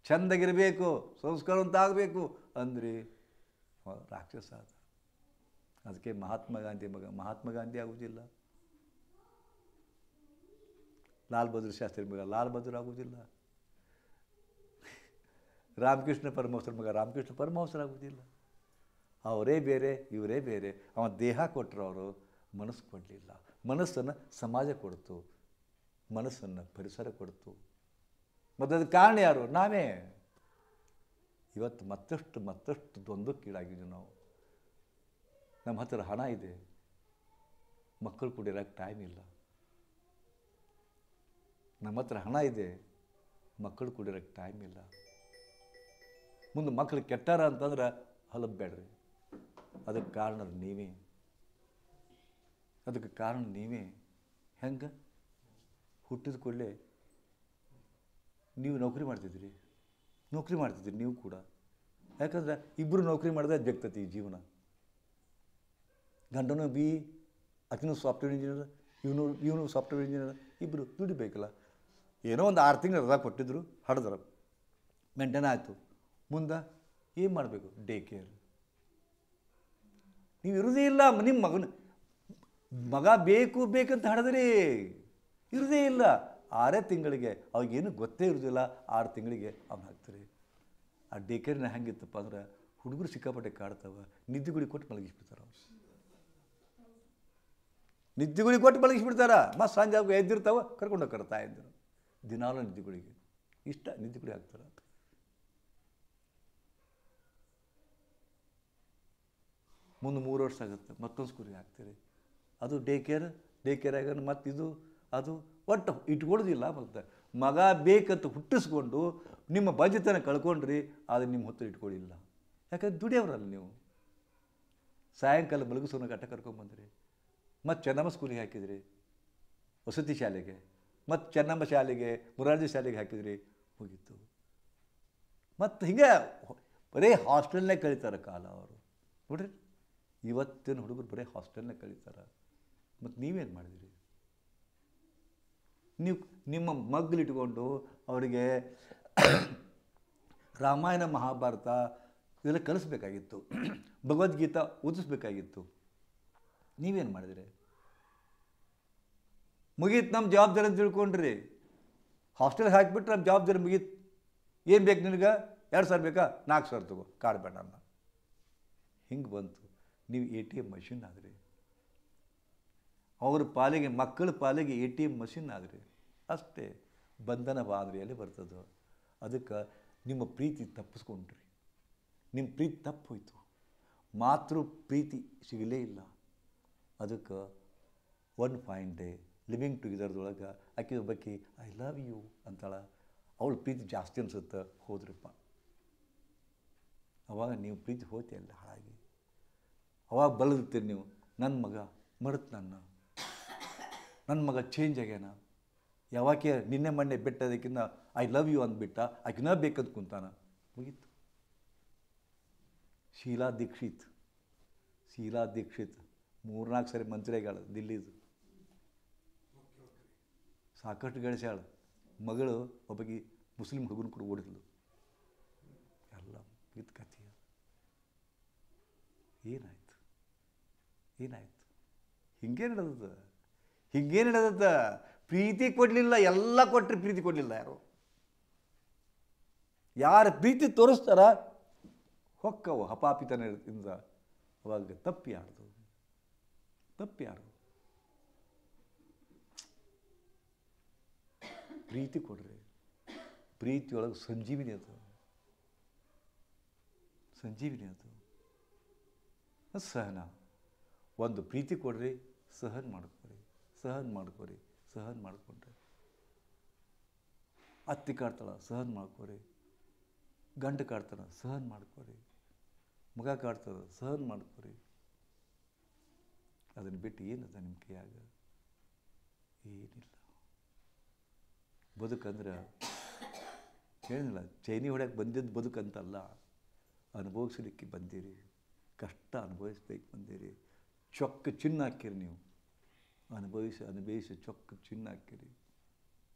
ಚೆಂದಾಗಿರಬೇಕು, ಸಂಸ್ಕಾರವಂತ ಆಗಬೇಕು ಅಂದ್ರಿ ರಾಕ್ಷಸ ಆದ. ಅದಕ್ಕೆ ಮಹಾತ್ಮ ಗಾಂಧಿ ಮಗ ಮಹಾತ್ಮ ಗಾಂಧಿ ಆಗುವುದಿಲ್ಲ, ಲಾಲ್ ಬಹದ್ದೂರ್ ಶಾಸ್ತ್ರಿ ಮಗ ಲಾಲ್ ಬಹದ್ದೂರ್ ಆಗುವುದಿಲ್ಲ, ರಾಮಕೃಷ್ಣ ಪರಮಹಂಸರ ಮಗ ರಾಮಕೃಷ್ಣ ಪರಮಹಂಸರ ಆಗುವುದಿಲ್ಲ. ಅವರೇ ಬೇರೆ, ಇವರೇ ಬೇರೆ. ಅವ ದೇಹ ಕೊಟ್ಟರು, ಅವರು ಮನಸ್ಸು ಕೊಡಲಿಲ್ಲ. ಮನಸ್ಸನ್ನು ಸಮಾಜ ಕೊಡ್ತು, ಮನಸ್ಸನ್ನು ಪರಿಸರ ಕೊಡ್ತು. ಮತ್ತು ಅದಕ್ಕೆ ಕಾರಣ ಯಾರು? ನಾವೇ. ಇವತ್ತು ಮತ್ತಷ್ಟು ದ್ವಂದ್ವಕ್ಕೀಡಾಗಿದ್ದೀವಿ ನಾವು. ನಮ್ಮ ಹತ್ತಿರ ಹಣ ಇದೆ, ಮಕ್ಕಳು ಕುಡಿಯೋಕ್ಕೆ ಟೈಮ್ ಇಲ್ಲ. ನಮ್ಮ ಹತ್ರ ಹಣ ಇದೆ, ಮಕ್ಕಳು ಕುಡಿಯೋಕ್ಕೆ ಟೈಮ್ ಇಲ್ಲ. ಮುಂದೆ ಮಕ್ಕಳು ಕೆಟ್ಟಾರ ಅಂತಂದ್ರೆ ಹಲಬ್ಬೇಡ್ರಿ. ಅದಕ್ಕೆ ಕಾರಣ ನೀವೇ. ಅದಕ್ಕೆ ಕಾರಣ ನೀವೇ. ಹೆಂಗೆ? ಹುಟ್ಟಿದ ಕೂಡಲೇ ನೀವು ನೌಕರಿ ಮಾಡ್ತಿದ್ರಿ ನೀವು ಕೂಡ. ಯಾಕಂದ್ರೆ ಇಬ್ಬರು ನೌಕರಿ ಮಾಡಿದ್ರೆ ಜಗ್ತತಿ ಈ ಜೀವನ. ಗಂಡನೂ ಆಕಿನೂ ಸಾಫ್ಟ್ವೇರ್ ಇಂಜಿನಿಯರ್, ಇವನು ಸಾಫ್ಟ್ವೇರ್ ಇಂಜಿನಿಯರ್, ಇಬ್ಬರು ದುಡಿಬೇಕಲ್ಲ. ಏನೋ ಒಂದು 6 ತಿಂಗಳು ರಜಾ ಕೊಟ್ಟಿದ್ರು, ಹಡ್ದ್ರ ಮೇಂಟೈನ್ ಆಯಿತು. ಮುಂದೆ ಏನು ಮಾಡಬೇಕು? Day care. ನೀವು ಇರೋದೇ ಇಲ್ಲ. ನಿಮ್ಮ ಮಗ ಬೇಕಂತ ಹಡಿದ್ರಿ, ಇರೋದೇ ಇಲ್ಲ. 6 ತಿಂಗಳಿಗೆ ಅವಾಗೇನು ಗೊತ್ತೇ ಇರೋದಿಲ್ಲ. 6 ತಿಂಗಳಿಗೆ ಅವ್ನು ಹಾಕ್ತೀರಿ. ಆ ಡೇ ಕೇರ್ನ ಹೆಂಗಿತ್ತಪ್ಪ ಅಂದ್ರೆ ಹುಡುಗರು ಸಿಕ್ಕಾಪಟ್ಟೆ ಕಾಡ್ತಾವೆ, ನಿದ್ದೆಗುಳಿ ಕೊಟ್ಟು ಮಲಗಿಸ್ಬಿಡ್ತಾರೆ. ನಿದ್ದೆಗುಳಿ ಕೊಟ್ಟು ಮಲಗಿಸ್ಬಿಡ್ತಾರೆ. ಮತ್ತು ಸಂಜೆ ಆಗ ಎದ್ದಿರ್ತಾವೆ, ಕರ್ಕೊಂಡು ಹೋಗ್ತಾರೆ ತಾಯಂದಿರು ದಿನಾಲು ನಿದ್ದೆಗುಳಿಗೆ. ಇಷ್ಟ ನಿದ್ದೆಗುಳಿ ಹಾಕ್ತಾರೆ. ಮುಂದೆ 3 ವರ್ಷ ಆಗುತ್ತೆ, ಮತ್ತೊಂದು ಸ್ಕೂಲಿಗೆ ಹಾಕ್ತೀರಿ. ಅದು ಡೇ ಕೇರ್ ಆಗ ಮತ್ತು ಇದು ಅದು ಒಟ್ಟು ಇಟ್ಕೊಳ್ಳೋದಿಲ್ಲ. ಮತ್ತು ಮಗ ಬೇಕಂತ ಹುಟ್ಟಿಸ್ಕೊಂಡು ನಿಮ್ಮ ಬಾಧ್ಯತೆನ ಕಳ್ಕೊಂಡ್ರಿ, ಆದರೆ ನಿಮ್ಮ ಹೊತ್ತು ಇಟ್ಕೊಳ್ಳಿಲ್ಲ. ಯಾಕಂದ್ರೆ ದುಡಿಯೋರಲ್ಲ ನೀವು. ಸಾಯಂಕಾಲ ಮಲಗಿಸೋನ ಕಟ್ಟ ಕರ್ಕೊಂಬಂದ್ರಿ, ಮತ್ತು ಚೆನ್ನಮ್ಮ ಸ್ಕೂಲಿಗೆ ಹಾಕಿದ್ರಿ, ವಸತಿ ಶಾಲೆಗೆ, ಮತ್ತು ಚೆನ್ನಮ್ಮ ಶಾಲೆಗೆ, ಮುರಾರ್ಜಿ ಶಾಲೆಗೆ ಹಾಕಿದ್ರಿ, ಮುಗೀತು. ಮತ್ತು ಹೀಗೆ ಬರೀ ಹಾಸ್ಟೆಲ್ನೇ ಕಳೀತಾರೆ ಕಾಲ ಅವರು. ನೋಡ್ರಿ, ಇವತ್ತಿನ ಹುಡುಗರು ಬರೀ ಹಾಸ್ಟೆಲ್ನೇ ಕಳೀತಾರೆ. ಮತ್ತು ನೀವೇನು ಮಾಡಿದಿರಿ? ನೀವು ನಿಮ್ಮ ಮಗ್ಗಲಿಟ್ಕೊಂಡು ಅವರಿಗೆ ರಾಮಾಯಣ ಮಹಾಭಾರತ ಇದೆಲ್ಲ ಕಲಿಸ್ಬೇಕಾಗಿತ್ತು, ಭಗವದ್ಗೀತಾ ಓದಿಸ್ಬೇಕಾಗಿತ್ತು. ನೀವೇನು ಮಾಡಿದಿರಿ? ಮುಗೀತು, ನಮ್ಮ ಜವಾಬ್ದಾರಿ ಅಂತ ತಿಳ್ಕೊಂಡ್ರಿ. ಹಾಸ್ಟೆಲ್ಗೆ ಹಾಕಿಬಿಟ್ರೆ ನಮ್ಮ ಜವಾಬ್ದಾರಿ ಮುಗೀತು. ಏನು ಬೇಕು ನಿನಗೆ? 2,000 ಬೇಕಾ? 4,000 ತಗೋ, ಕಾಡಬೇಡ ಅನ್ನ. ಹಿಂಗೆ ಬಂತು. ನೀವು ATM ಮಷಿನ್ ಆದ್ರಿ. ಅವ್ರ ಪಾಲಿಗೆ, ಮಕ್ಕಳ ಪಾಲಿಗೆ ATM ಮಷಿನ್ ಆದ್ರಿ. ಅಷ್ಟೇ. ಬಂಧನವಾದ್ರಿ ಎಲ್ಲಿ ಬರ್ತದೋ. ಅದಕ್ಕೆ ನಿಮ್ಮ ಪ್ರೀತಿ ತಪ್ಪಿಸ್ಕೊಂಡ್ರಿ. ನಿಮ್ಮ ಪ್ರೀತಿ ತಪ್ಪು ಹೋಯ್ತು. ಮಾತೃ ಪ್ರೀತಿ ಸಿಗಲೇ ಇಲ್ಲ. ಅದಕ್ಕೆ ಒನ್ ಫೈನ್ ಡೇ ಲಿವಿಂಗ್ ಟುಗೆದರ್ದೊಳಗೆ ಆಕೆ ಒಬ್ಬಾಕಿ ಐ ಲವ್ ಯು ಅಂತಾಳ. ಅವಳ ಪ್ರೀತಿ ಜಾಸ್ತಿ ಅನ್ಸುತ್ತೆ, ಹೋದ್ರಪ್ಪ. ಅವಾಗ ನೀವು ಪ್ರೀತಿ ಹೋಯ್ತೆ ಅಲ್ಲ ಹಾಳಾಗಿ. ಅವಾಗ ಬಲದಿರ್ತೀರಿ ನೀವು, ನನ್ನ ಮಗ ಮರೆತು ನನ್ನ ಮಗ ಚೇಂಜ್ ಆಗ್ಯಾನ. ಯಾವಾಕೆ ನಿನ್ನೆ ಮೊನ್ನೆ ಬಿಟ್ಟದಕ್ಕಿಂತ ಐ ಲವ್ ಯು ಅಂದ್ಬಿಟ್ಟ, ಆಕಿನ ಬೇಕಂತ ಕುಂತಾನ, ಮುಗೀತು. ಶೀಲಾ ದೀಕ್ಷಿತ್ 3-4 ಸರಿ ಮಂತ್ರಿ ಆಗ್ಯಾಳ ದಿಲ್ಲಿದು. ಸಾಕಷ್ಟು ಗಳಿಸ್ಯಾಳ. ಮಗಳು ಒಬ್ಬಗೆ ಮುಸ್ಲಿಂ ಹುಡುಗನ ಕೂಡ ಓಡಿದ್ಲು. ಎಲ್ಲ ಮುಗಿದ ಕಥೆ. ಏನಾಯ್ತು? ಹಿಂಗೇ ನಡೆದದ. ಪ್ರೀತಿ ಕೊಡಲಿಲ್ಲ, ಎಲ್ಲ ಕೊಟ್ಟರೆ ಪ್ರೀತಿ ಕೊಡಲಿಲ್ಲ. ಯಾರು ಪ್ರೀತಿ ತೋರಿಸ್ತಾರ ಹೊಕ್ಕವು ಹಪಾಪಿತನದಿಂದ. ಅವಾಗ ತಪ್ಪಿ ಯಾರ್ದು? ಪ್ರೀತಿ ಕೊಡ್ರಿ. ಪ್ರೀತಿಯೊಳಗೆ ಸಂಜೀವಿನಿ ಅದು. ಸಹನ. ಒಂದು ಪ್ರೀತಿ ಕೊಡ್ರಿ, ಸಹನ ಮಾಡ್ಕೊರಿ. ಅತ್ತಿ ಕಾಡ್ತಾಳ, ಸಹನ ಮಾಡ್ಕೊರಿ. ಗಂಡ ಕಾಡ್ತಾಳ, ಸಹನ ಮಾಡ್ಕೊರಿ. ಮಗ ಕಾಡ್ತಾಳ, ಸಹನ ಮಾಡ್ಕೊರಿ. ಅದನ್ನು ಬಿಟ್ಟು ಏನದ ನಿಮ್ಮ ಕೈಯಾಗ? ಏನಿಲ್ಲ. ಬದುಕಂದ್ರೆ ಏನಿಲ್ಲ, ಚೈನಿ ಹೊಡ್ಯಕ್ಕೆ ಬಂದಿದ್ದು ಬದುಕಂತಲ್ಲ, ಅನುಭವಿಸ್ಲಿಕ್ಕೆ ಬಂದಿರಿ. ಕಷ್ಟ ಅನುಭವಿಸ್ಬೇಕು ಬಂದಿರಿ. ಚೊಕ್ಕ ಚಿನ್ನ ಹಾಕಿರಿ ನೀವು. ಅನುಭವಿಸಿ ಚೊಕ್ಕ ಚಿನ್ನ ಹಾಕಿರಿ.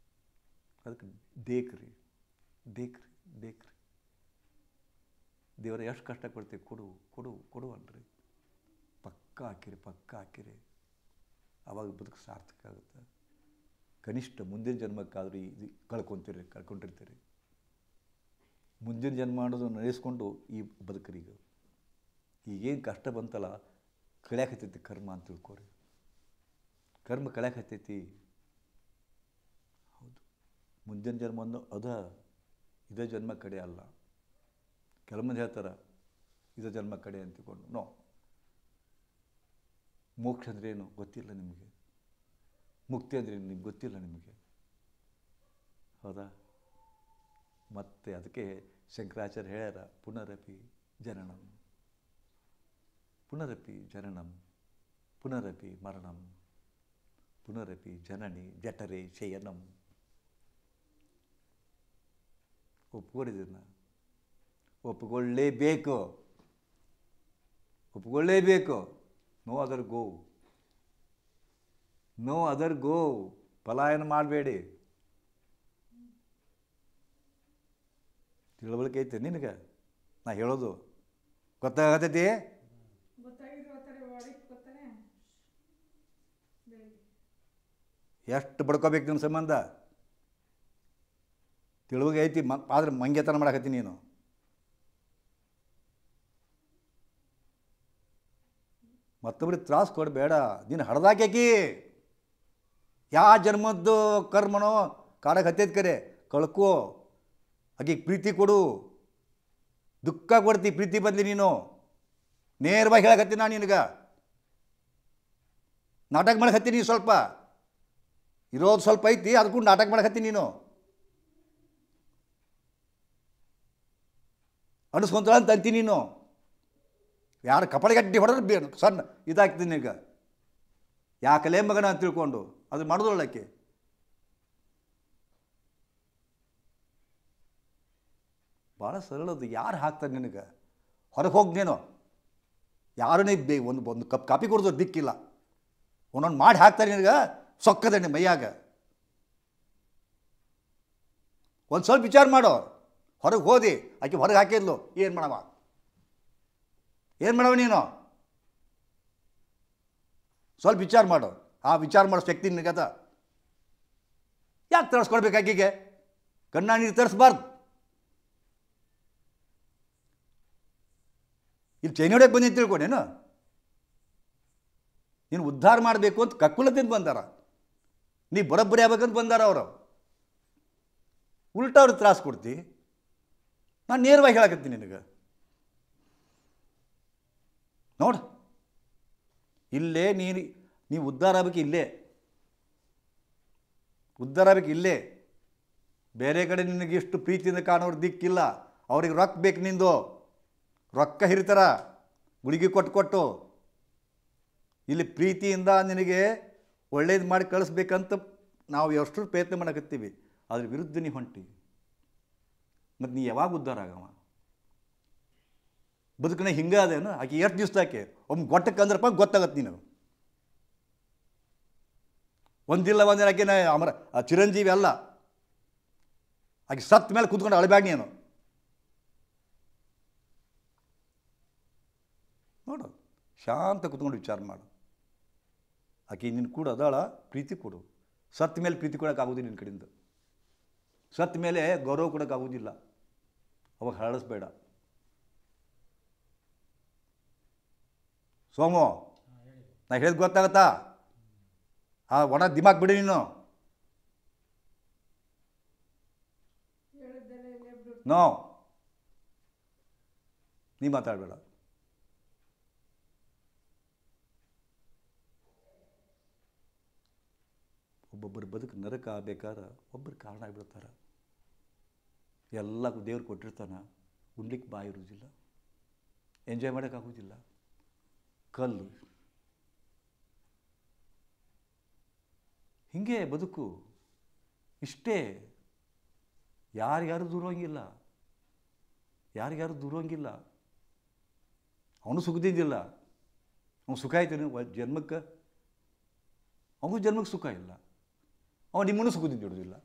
ಅದಕ್ಕೆ ದೇಕ್ರಿ. ದೇವರ ಎಷ್ಟು ಕಷ್ಟ ಕೊಡ್ತೀವಿ, ಕೊಡು ಅನ್ರಿ. ಪಕ್ಕ ಹಾಕಿರಿ. ಆವಾಗ ಬದುಕು ಸಾರ್ಥಕ ಆಗುತ್ತೆ. ಕನಿಷ್ಠ ಮುಂದಿನ ಜನ್ಮಕ್ಕಾದರೂ ಇದು ಕಳ್ಕೊಂಡಿರ್ತೀರಿ. ಮುಂದಿನ ಜನ್ಮ ಅನ್ನೋದು ನಡೆಸ್ಕೊಂಡು ಈ ಬದುಕರಿಗೆ ಈಗೇನು ಕಷ್ಟ ಬಂತಲ್ಲ, ಕಳ್ಯಾಕತ್ತೈತಿ ಕರ್ಮ ಅಂತ ತಿಳ್ಕೊರಿ. ಕರ್ಮ ಕಳ್ಯಾಕತ್ತೈತಿ. ಹೌದು, ಮುಂದಿನ ಜನ್ಮ ಅನ್ನೋ ಇದೇ ಜನ್ಮ ಕಡೆ ಅಲ್ಲ. ಕೆಲವು ಮಂದಿ ಹೇಳ್ತಾರೆ ಇದೇ ಜನ್ಮ ಕಡೆ ಅಂತ ತಿಳ್ಕೊಂಡು. ನೋ, ಮೋಕ್ಷ ಅಂದ್ರೆ ಏನು ಗೊತ್ತಿಲ್ಲ ನಿಮಗೆ. ಮುಕ್ತಿ ಅಂದರೆ ನಿಮ್ಗೆ ಗೊತ್ತಿಲ್ಲ ನಿಮಗೆ. ಹೌದಾ? ಮತ್ತೆ ಅದಕ್ಕೆ ಶಂಕರಾಚಾರ್ಯ ಹೇಳ್ಯಾರ, ಪುನರಪಿ ಜನನಂ, ಪುನರಪಿ ಮರಣಂ, ಪುನರಪಿ ಜನನಿ ಜಠರೇ ಶಯನಂ. ಒಪ್ಪಿಕೊಳ್ಳೇಬೇಕು. No other go. ಪಲಾಯನ ಮಾಡಬೇಡಿ. ತಿಳುವಳಿಕೆ ಐತೆ ನಿನಗೆ ನಾ ಹೇಳೋದು? ಗೊತ್ತಾಗತೈತಿ? ಎಷ್ಟು ಬಡ್ಕೋಬೇಕು ನಿನ್ನ ಸಂಬಂಧ? ತಿಳುವಳಿಕೆ ಐತಿ, ಆದ್ರೆ ಮಂಗ್ಯತನ ಮಾಡಾಕತ್ತೀನಿ ನೀನು. ಮತ್ತೊಬ್ರಿಗೆ ತ್ರಾಸು ಕೊಡಬೇಡ. ನೀನು ಹಡ್ದಾಕಿ ಯಾ ಜನ್ಮದ್ದು ಕರ್ಮನೋ ಕಾಡಕ್ಕೆ ಹತ್ತೈತೆ ಕರೆ ಕಳ್ಕೋ. ಆಕೆಗೆ ಪ್ರೀತಿ ಕೊಡು. ದುಃಖ ಕೊಡ್ತಿ ಪ್ರೀತಿ ಬದಲಿ. ನೀನು ನೇರವಾಗಿ ಹೇಳಕತ್ತೀನಿ ನಾನು ನಿನಗೆ. ನಾಟಕ ಮಾಡಕತ್ತೀನಿ ಸ್ವಲ್ಪ. ಇರೋದು ಸ್ವಲ್ಪ ಐತಿ, ಅದಕ್ಕೂ ನಾಟಕ ಮಾಡಕತ್ತೀನಿ. ನೀನು ಅನಿಸ್ಕೊಂತ ಅಂತ ಅಂತೀನಿ. ನೀನು ಯಾರು ಕಪಳಗಡ್ಡಿ ಹೊಡೆದ್ರೆ ಸಣ್ಣ ಇದಾಗ್ತೀನಿ ಈಗ. ಯಾಕಲೇ ಮಗನ ಅಂತ ತಿಳ್ಕೊಂಡು ಅದು ಮಾಡೋದೊಳ್ಳಕ್ಕೆ. ಭಾಳ ಸರಳದು. ಯಾರು ಹಾಕ್ತಾರೆ ನಿನಗೆ? ಹೊರಗೆ ಹೋಗ್ನೇನೋ ಯಾರೂ ಒಂದು ಕಪ್ ಕಾಪಿ ಕೊಡೋದು ದಿಕ್ಕಿಲ್ಲ. ಒಂದೊಂದು ಮಾಡಿ ಹಾಕ್ತಾರೆ ನಿನಗೆ. ಸೊಕ್ಕದಂಡೆ ಮೈಯಾಗ. ಒಂದು ಸ್ವಲ್ಪ ವಿಚಾರ ಮಾಡೋ. ಹೊರಗೆ ಹೋದಿ ಆಕೆ ಹೊರಗೆ ಹಾಕಿದ್ಲು, ಏನು ಮಾಡವ ನೀನು? ಸ್ವಲ್ಪ ವಿಚಾರ ಮಾಡು. ಆ ವಿಚಾರ ಮಾಡೋ ಶಕ್ತಿ ನಿನಗದ. ಯಾಕೆ ತರಿಸ್ಕೊಡ್ಬೇಕು ಆಕೆಗೆ? ಕಣ್ಣ ನೀರು ತರಿಸ್ಬಾರ್ದು. ಇಲ್ಲಿ ಚೈನಿ ಹೊಡೆಯಕ್ಕೆ ಬಂದು ತಿಳ್ಕೊಂಡೇನು? ನೀನು ಉದ್ಧಾರ ಮಾಡಬೇಕು ಅಂತ ಕಕ್ಕುಲದಿಂದ ಬಂದಾರ. ನೀ ಬರೋಬ್ಬರಿ ಆಗ್ಬೇಕಂತ ಬಂದಾರ ಅವರು. ಉಲ್ಟಾ ಅವ್ರಿಗೆ ತ್ರಾಸು ಕೊಡ್ತಿ. ನಾನು ನೇರವಾಗಿ ಹೇಳಕತ್ತೀನಿ ನಿನಗೆ. ನೋಡು, ಇಲ್ಲೇ ನೀವು ಉದ್ಧಾರ ಆಗ್ಬೇಕು. ಉದ್ಧಾರ ಆಗ್ಬೇಕು ಇಲ್ಲೇ. ಬೇರೆ ಕಡೆ ನಿನಗೆ ಎಷ್ಟು ಪ್ರೀತಿಯಿಂದ ಕಾಣೋರು ದಿಕ್ಕಿಲ್ಲ. ಅವ್ರಿಗೆ ರೊಕ್ಕ ಬೇಕು. ನಿಂದು ರೊಕ್ಕ ಹಿರಿತಾರ ಗುಳಿಗೆ ಕೊಟ್ಟು. ಇಲ್ಲಿ ಪ್ರೀತಿಯಿಂದ ನಿನಗೆ ಒಳ್ಳೇದು ಮಾಡಿ ಕಳಿಸ್ಬೇಕಂತ ನಾವು ಎಷ್ಟು ಪ್ರಯತ್ನ ಮಾಡಕತ್ತೀವಿ. ಅದ್ರ ವಿರುದ್ಧ ನೀ ಹೊಂಟಿ. ಮತ್ತು ನೀ ಯಾವಾಗ ಉದ್ಧಾರ ಆಗವ? ಬದುಕನೆ ಹಿಂಗೆ ಅದೇನು? ಆಕೆ ಎಷ್ಟು ದಿವ್ಸದಾಕೆ ಒಮ್ಮೆ ಗೊಟ್ಟಕ್ಕೆ ಅಂದ್ರಪ್ಪ ಗೊತ್ತಾಗತ್ತೆ. ನೀನು ಒಂದಿಲ್ಲ ಒಂದಿನ ಆಕೆನ ಚಿರಂಜೀವಿ ಅಲ್ಲ. ಆಕೆ ಸತ್ತ ಮೇಲೆ ಕೂತ್ಕೊಂಡು ಅಳಬ್ಯಾಗ ನೀನು. ನೋಡು, ಶಾಂತ ಕೂತ್ಕೊಂಡು ವಿಚಾರ ಮಾಡು. ಆಕೆ ನಿನ್ನ ಕೂಡ ಅದಾಳ, ಪ್ರೀತಿ ಕೊಡು. ಸತ್ತ ಮೇಲೆ ಪ್ರೀತಿ ಕೊಡೋಕ್ಕಾಗೋದಿಲ್ಲ ನಿನ್ನ ಕಡೆಯಿಂದ. ಸತ್ತ ಮೇಲೆ ಗೌರವ ಕೊಡೋಕ್ಕಾಗೋದಿಲ್ಲ. ಅವಾಗ ಹರಡಿಸ್ಬೇಡ. ಸೋಮು, ನಾ ಹೇಳಿದ್ ಗೊತ್ತಾಗತ್ತಾ? ಆ ಒಣ ದಿಮಾಕ್ ಬಿಡಿ ನೀನು. ನೋ, ನೀ ಮಾತಾಡಬೇಡ. ಒಬ್ಬೊಬ್ಬರು ಬದುಕು ನರಕ ಆಗ್ಬೇಕಾದ್ರೆ ಒಬ್ಬರು ಕಾರಣ ಆಗಿಬಿಡ್ತಾರೆ. ಎಲ್ಲ ದೇವ್ರು ಕೊಟ್ಟಿರ್ತಾನೆ, ಉಣ್ಲಿಕ್ಕೆ ಬಾಯಿ ಇರೋದಿಲ್ಲ, ಎಂಜಾಯ್ ಮಾಡೋಕ್ಕಾಗೋದಿಲ್ಲ. ಕಲ್ಲು ಹಿಂಗೆ ಬದುಕು. ಇಷ್ಟೇ. ಯಾರಿಗಾರು ದೂರೋಂಗಿಲ್ಲ. ಅವನು ಸುಖದಿಂದಿಲ್ಲ. ಅವನು ಸುಖ ಆಯ್ತಾನೆ ಜನ್ಮಕ್ಕೆ. ಅವನು ಜನ್ಮಕ್ಕೆ ಸುಖ ಇಲ್ಲ. ಅವನು ನಿಮ್ಮನ್ನು ಸುಖದಿಂದ ಇಡೋದಿಲ್ಲ.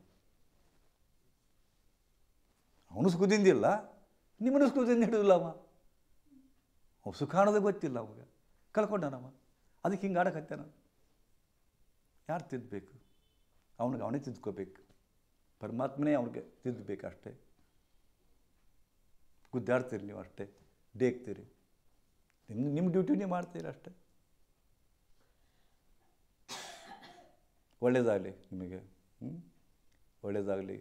ಅವನು ಸುಖದಿಂದಿಲ್ಲ, ನಿಮ್ಮನ್ನು ಸುಖದಿಂದ ಇಡೋದಿಲ್ಲ. ಅವ ಸುಖ ಅನ್ನೋದೇ ಗೊತ್ತಿಲ್ಲ. ಅವಾಗ ಕಳ್ಕೊಂಡನವ. ಅದಕ್ಕೆ ಹಿಂಗೆ ಆಡಕತ್ತಾನ. ಯಾರು ತಿದ್ದಬೇಕು? ಅವನೇ ತಿದ್ಕೋಬೇಕು. ಪರಮಾತ್ಮನೇ ಅವ್ನಿಗೆ ತಿದ್ದಬೇಕು. ಅಷ್ಟೇ. ಗುದ್ದಾಡ್ತೀರಿ ನೀವು, ಅಷ್ಟೇ ಡೇಗ್ತೀರಿ. ನಿಮ್ಮ ಡ್ಯೂಟಿ ನೀವು ಮಾಡ್ತೀರಿ ಅಷ್ಟೇ. ಒಳ್ಳೇದಾಗಲಿ ನಿಮಗೆ. ಒಳ್ಳೇದಾಗಲಿ.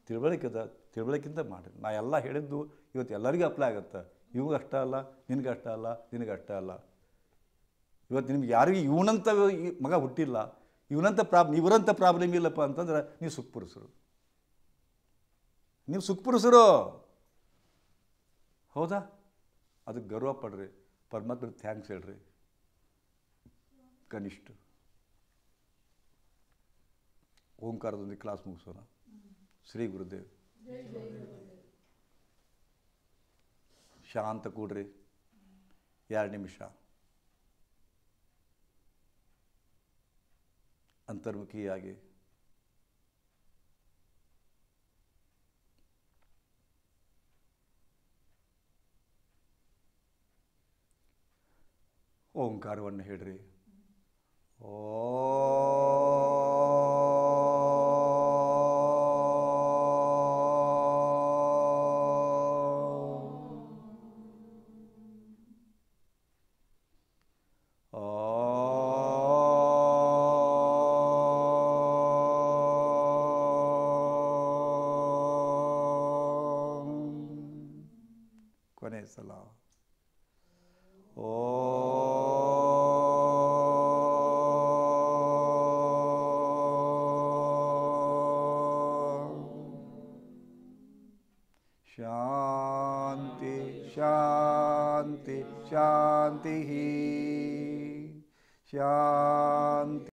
ತಿಳುವಳಿಕೆಯಿಂದ ಮಾಡಿ. ನಾ ಎಲ್ಲ ಹೇಳಿದ್ದು ಇವತ್ತು ಎಲ್ಲರಿಗೂ ಅಪ್ಲೈ ಆಗುತ್ತೆ. ಇವಾಗ ಅಷ್ಟೇ ಅಲ್ಲ, ನಿನಗೆ ಅಷ್ಟೇ ಅಲ್ಲ, ನಿನಗೆ ಅಷ್ಟೇ ಅಲ್ಲ. ಇವತ್ತು ನಿಮ್ಗೆ ಯಾರಿಗೂ ಇವನಂತ ಮಗ ಹುಟ್ಟಿಲ್ಲ, ಇವರಂಥ ಪ್ರಾಬ್ಲಮ್ ಇಲ್ಲಪ್ಪ ಅಂತಂದ್ರೆ ನೀವು ಸುಖಪುರುಷರು. ಹೌದಾ? ಅದಕ್ಕೆ ಗರ್ವ ಪಡ್ರಿ. ಪರಮಾತ್ಮ ಥ್ಯಾಂಕ್ಸ್ ಹೇಳ್ರಿ ಕನಿಷ್ಠ. ಓಂಕಾರದೊಂದಿಗೆ ಕ್ಲಾಸ್ ಮುಗಿಸೋಣ. ಶ್ರೀ ಗುರುದೇವ್. ಶಾಂತ ಕೂಡ್ರಿ. 2 ನಿಮಿಷ ಅಂತರ್ಮುಖಿಯಾಗಿ ಓಂಕಾರವನ್ನು ಹೇಳ್ರಿ. ಓ ಆ ಕೊನೆ ಸಲ. ಓ ಶಾಂತಿ ಶಾಂತಿ ಶಾಂತಿ ಶಾಂತಿ.